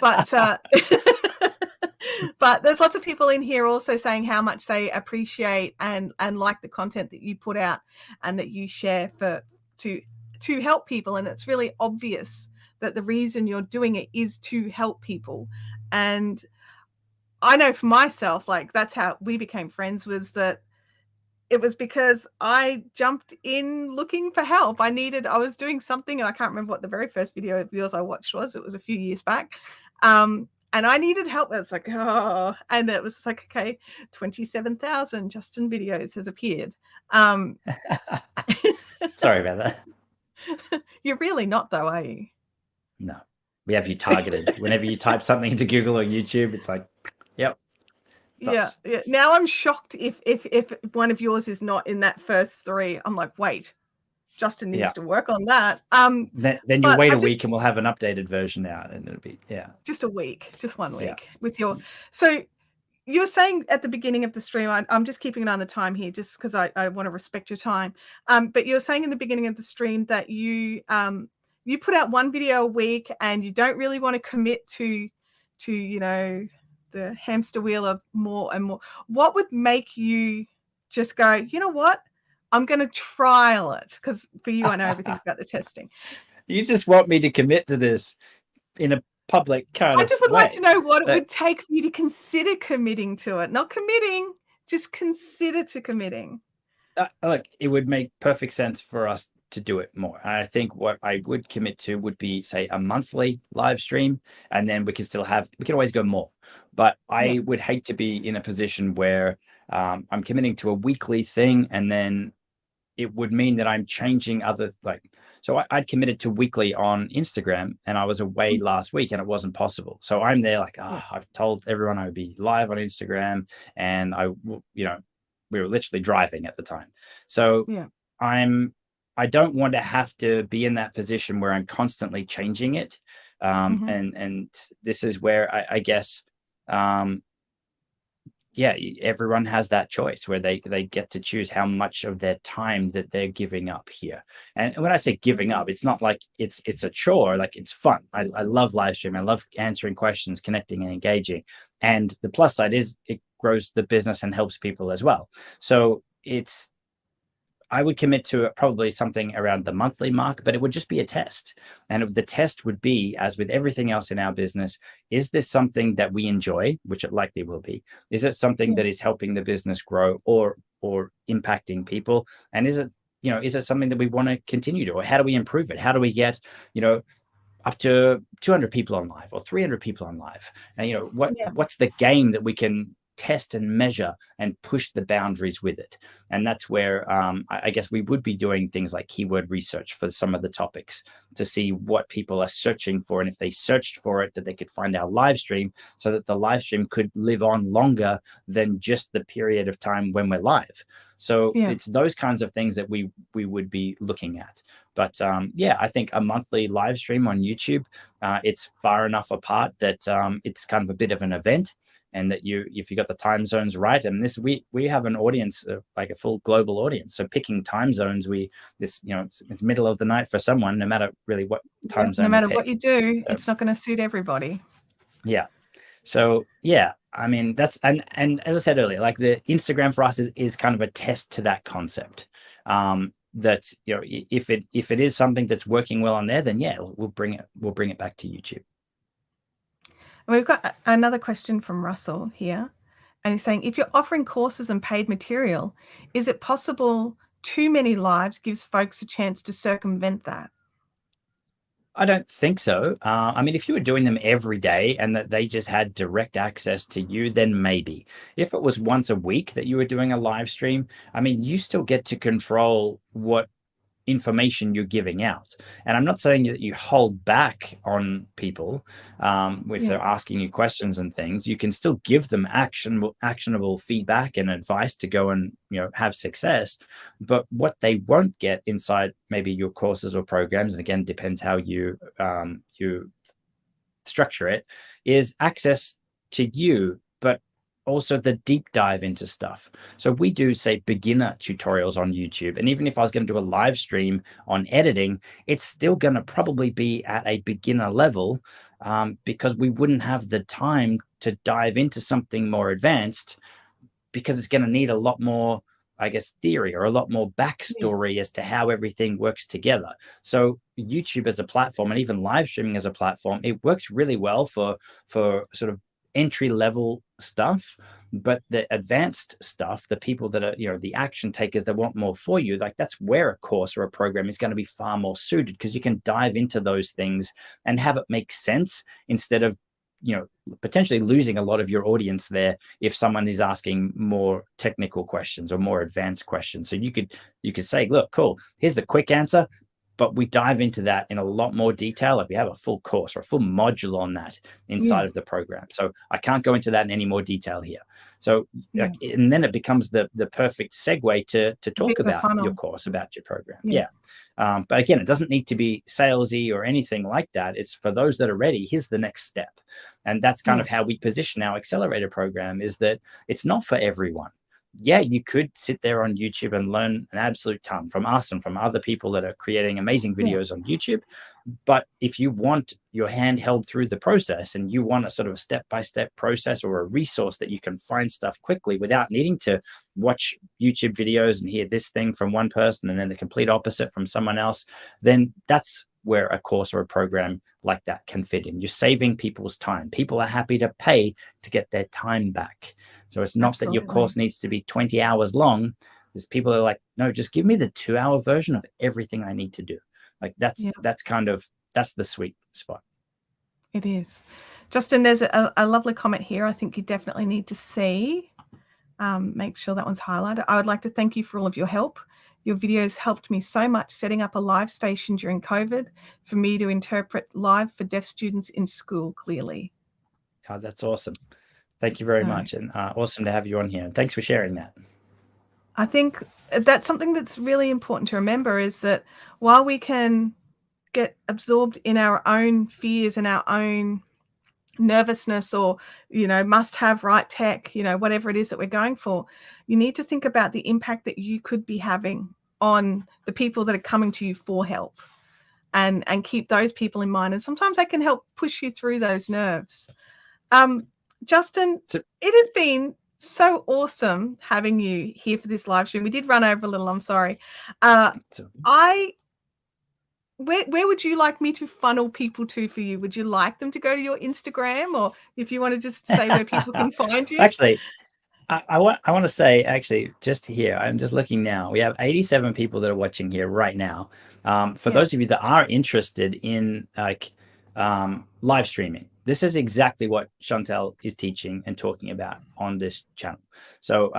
But but there's lots of people in here also saying how much they appreciate and like the content that you put out and that you share to help people. And it's really obvious that the reason you're doing it is to help people. And I know for myself, like, that's how we became friends, was that it was because I jumped in looking for help. I was doing something, and I can't remember what the very first video of yours I watched was. It was a few years back. And I needed help. It was like, oh, and it was like, okay, 27,000 Justin videos has appeared. Sorry about that. You're really not, though, are you? No, we have you targeted. Whenever you type something into Google or YouTube, it's like, yep. Yeah. Now I'm shocked if one of yours is not in that first 3. I'm like, wait, Justin needs to work on that. Then you wait a week and we'll have an updated version out, and it'll be just a week, just 1 week with your. So you were saying at the beginning of the stream, I'm just keeping an eye on the time here, just because I want to respect your time. But you were saying in the beginning of the stream that you put out 1 video a week, and you don't really want to commit to you know, the hamster wheel of more and more. What would make you just go, you know what, I'm going to trial it? Because for you, I know everything's about the testing. You just want me to commit to this in a public kind of way. I just would like to know what it would take for you to consider committing to it. Not committing, just consider to committing. Look, it would make perfect sense for us to do it more. I think what I would commit to would be, say, a monthly live stream, and then we can always go more. But I would hate to be in a position where I'm committing to a weekly thing, and then it would mean that I'm changing so I'd committed to weekly on Instagram, and I was away last week and it wasn't possible. So I'm there like, I've told everyone I would be live on Instagram, and we were literally driving at the time. So I don't want to have to be in that position where I'm constantly changing it. And this is where I guess, everyone has that choice where they get to choose how much of their time that they're giving up here. And when I say giving up, it's not like it's a chore. Like, it's fun. I love live streaming. I love answering questions, connecting and engaging. And the plus side is it grows the business and helps people as well. So I would commit to probably something around the monthly mark, but it would just be a test. And the test would be, as with everything else in our business, is this something that we enjoy, which it likely will be? Is it something that is helping the business grow or impacting people? And is it something that we want to continue to, or how do we improve it? How do we get, up to 200 people on live or 300 people on live. And, you know, what's the game that we can test and measure and push the boundaries with it? And that's where I guess we would be doing things like keyword research for some of the topics to see what people are searching for, and if they searched for it, that they could find our live stream, so that the live stream could live on longer than just the period of time when we're live. So it's those kinds of things that we would be looking at. But yeah, I think a monthly live stream on YouTube, it's far enough apart that it's kind of a bit of an event, and that if you got the time zones right, and this we have an audience, like a full global audience. So picking time zones, it's middle of the night for someone, no matter really what time zone. No matter what you do, it's not going to suit everybody. Yeah. So yeah, I mean, that's and as I said earlier, like the Instagram for us is kind of a test to that concept. That, you know, if it is something that's working well on there, then yeah, we'll bring it back to YouTube. And we've got another question from Russell here, and he's saying, if you're offering courses and paid material, is it possible too many lives gives folks a chance to circumvent that? I don't think so. I mean, if you were doing them every day and that they just had direct access to you, then maybe. If it was once a week that you were doing a live stream, I mean, you still get to control what information you're giving out. And I'm not saying that you hold back on people if they're asking you questions and things. You can still give them actionable feedback and advice to go and, you know, have success. But what they won't get inside maybe your courses or programs, and again, depends how you structure it, is access to you, but also the deep dive into stuff. So we do, say, beginner tutorials on YouTube. And even if I was going to do a live stream on editing, it's still going to probably be at a beginner level, because we wouldn't have the time to dive into something more advanced, because it's going to need a lot more, I guess, theory or a lot more backstory as to how everything works together. So YouTube as a platform, and even live streaming as a platform, it works really well for sort of entry level stuff. But the advanced stuff, the people that are, you know, the action takers that want more for you, like that's where a course or a program is going to be far more suited, because you can dive into those things and have it make sense, instead of, you know, potentially losing a lot of your audience there if someone is asking more technical questions or more advanced questions. So you could say, look, cool, here's the quick answer, but we dive into that in a lot more detail. Like we have a full course or a full module on that inside of the program. So I can't go into that in any more detail here. So and then it becomes the perfect segue to talk about your course, about your program. But again, it doesn't need to be salesy or anything like that. It's for those that are ready. Here's the next step. And that's kind of how we position our accelerator program, is that it's not for everyone. Yeah, you could sit there on YouTube and learn an absolute ton from us and from other people that are creating amazing videos on YouTube. But if you want your hand held through the process, and you want a sort of a step-by-step process, or a resource that you can find stuff quickly without needing to watch YouTube videos and hear this thing from one person and then the complete opposite from someone else, then that's where a course or a program like that can fit in. You're saving people's time. People are happy to pay to get their time back. So it's not that your course needs to be 20 hours long. There's people that are like, no, just give me the 2-hour version of everything I need to do. Like that's the sweet spot. It is. Justin, there's a lovely comment here I think you definitely need to see. Make sure that one's highlighted. I would like to thank you for all of your help. Your videos helped me so much setting up a live station during COVID for me to interpret live for deaf students in school clearly. Oh, that's awesome. Thank you very much. And awesome to have you on here. And thanks for sharing that. I think that's something that's really important to remember, is that while we can get absorbed in our own fears and our own nervousness, or, you know, must have right tech, you know, whatever it is that we're going for, you need to think about the impact that you could be having on the people that are coming to you for help, and keep those people in mind. And sometimes they can help push you through those nerves. Justin, it has been so awesome having you here for this live stream. We did run over a little, I'm sorry. Where would you like me to funnel people to for you? Would you like them to go to your Instagram, or if you want to just say where people can find you? Actually, I want to say, actually, just here, I'm just looking now. We have 87 people that are watching here right now. For those of you that are interested in like live streaming. This is exactly what Chantel is teaching and talking about on this channel. So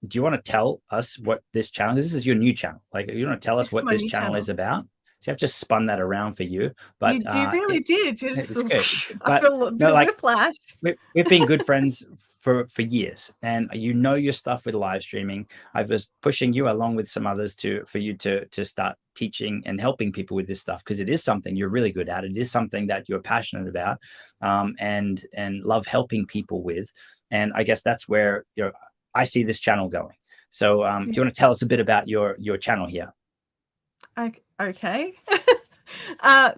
do you want to tell us what this channel is? This is your new channel. Like, you want to tell us what this channel is about? So I've just spun that around for you, but you really did. It's Just, good. I feel a bit of whiplash. We've been good friends for years, and you know your stuff with live streaming. I was pushing you along with some others for you to start teaching and helping people with this stuff, because it is something you're really good at. It is something that you're passionate about, and love helping people with. And I guess that's where I see this channel going. So do you want to tell us a bit about your channel here? Okay.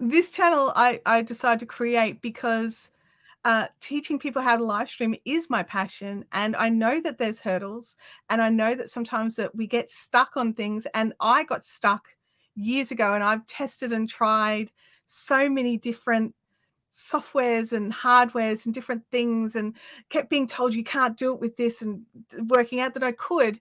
This channel I decided to create because teaching people how to live stream is my passion, and I know that there's hurdles, and I know that sometimes that we get stuck on things, and I got stuck years ago, and I've tested and tried so many different softwares and hardwares and different things, and kept being told you can't do it with this, and working out that I could.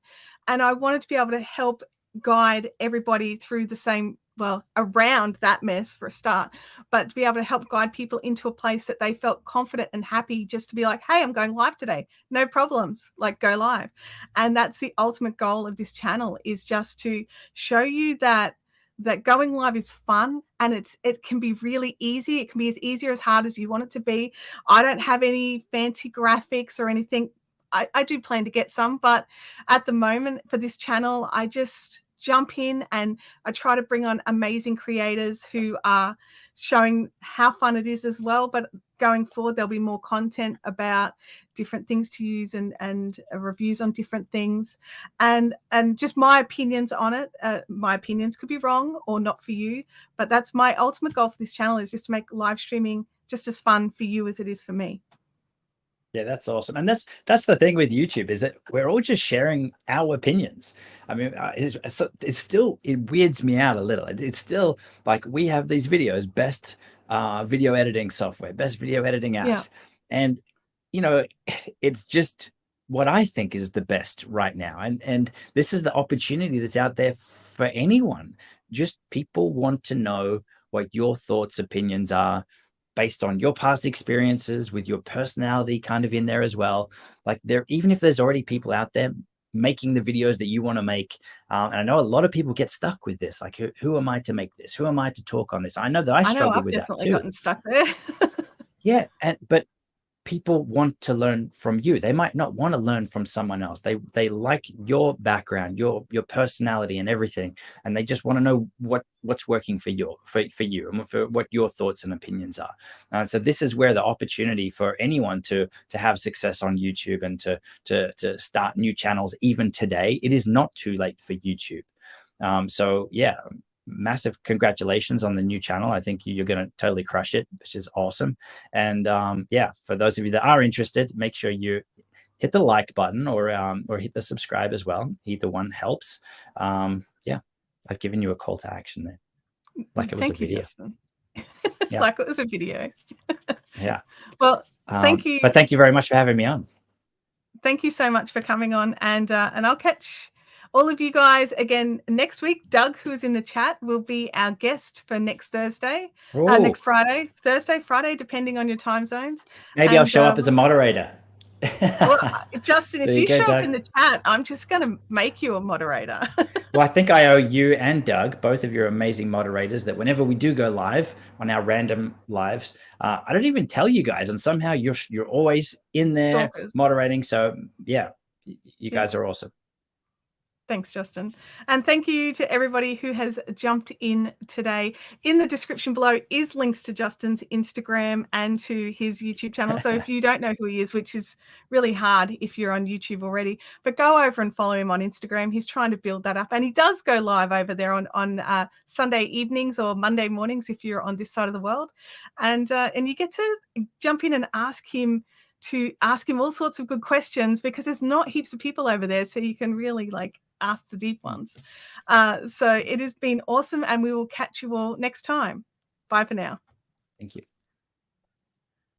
And I wanted to be able to help guide everybody through the same, well, around that mess for a start, but to be able to help guide people into a place that they felt confident and happy just to be like, hey, I'm going live today, no problems, like go live. And that's the ultimate goal of this channel, is just to show you that going live is fun, and it can be really easy. It can be as easy or as hard as you want it to be. I don't have any fancy graphics or anything. I do plan to get some, but at the moment for this channel, I just jump in and I try to bring on amazing creators who are showing how fun it is as well. But going forward, there'll be more content about different things to use, and reviews on different things, and just my opinions on it. My opinions could be wrong or not for you, but that's my ultimate goal for this channel, is just to make live streaming just as fun for you as it is for me. Yeah, that's awesome. And that's the thing with YouTube, is that we're all just sharing our opinions. I mean, it's still, it weirds me out a little. It's still like, we have these videos, best video editing software, best video editing apps. Yeah. And, it's just what I think is the best right now. And this is the opportunity that's out there for anyone. Just people want to know what your thoughts, opinions are, based on your past experiences, with your personality kind of in there as well. Like, even if there's already people out there making the videos that you want to make, and I know a lot of people get stuck with this, like, who am I to make this? Who am I to talk on this? I know that I struggle with that too. I've definitely gotten stuck there. Yeah, but people want to learn from you. They might not want to learn from someone else. They like your background, your personality and everything, and they just want to know what's working for you and for what your thoughts and opinions are. So this is where the opportunity for anyone to have success on YouTube and to start new channels even today. It is not too late for YouTube. So yeah, massive congratulations on the new channel. I think you're going to totally crush it, which is awesome. And yeah, for those of you that are interested, make sure you hit the like button or hit the subscribe as well. Either one helps. Yeah, I've given you a call to action there, like it was a video. Yeah. Like it was a video. Yeah. Well, thank you. But thank you very much for having me on. Thank you so much for coming on, and I'll catch all of you guys again next week. Doug, who is in the chat, will be our guest for next Thursday, next Friday, Thursday, Friday, depending on your time zones. Maybe I'll show up as a moderator. Well, Justin, if you show up in the chat, I'm just going to make you a moderator. Well, I think I owe you and Doug, both of your amazing moderators, that whenever we do go live on our random lives, I don't even tell you guys, and somehow you're always in there moderating. So yeah, you guys are awesome. Thanks, Justin. And thank you to everybody who has jumped in today. In the description below is links to Justin's Instagram and to his YouTube channel. So if you don't know who he is, which is really hard if you're on YouTube already, but go over and follow him on Instagram. He's trying to build that up. And he does go live over there on Sunday evenings or Monday mornings if you're on this side of the world. And you get to jump in and ask him all sorts of good questions, because there's not heaps of people over there. So you can really ask the deep ones. So it has been awesome, and we will catch you all next time. Bye for now. Thank you.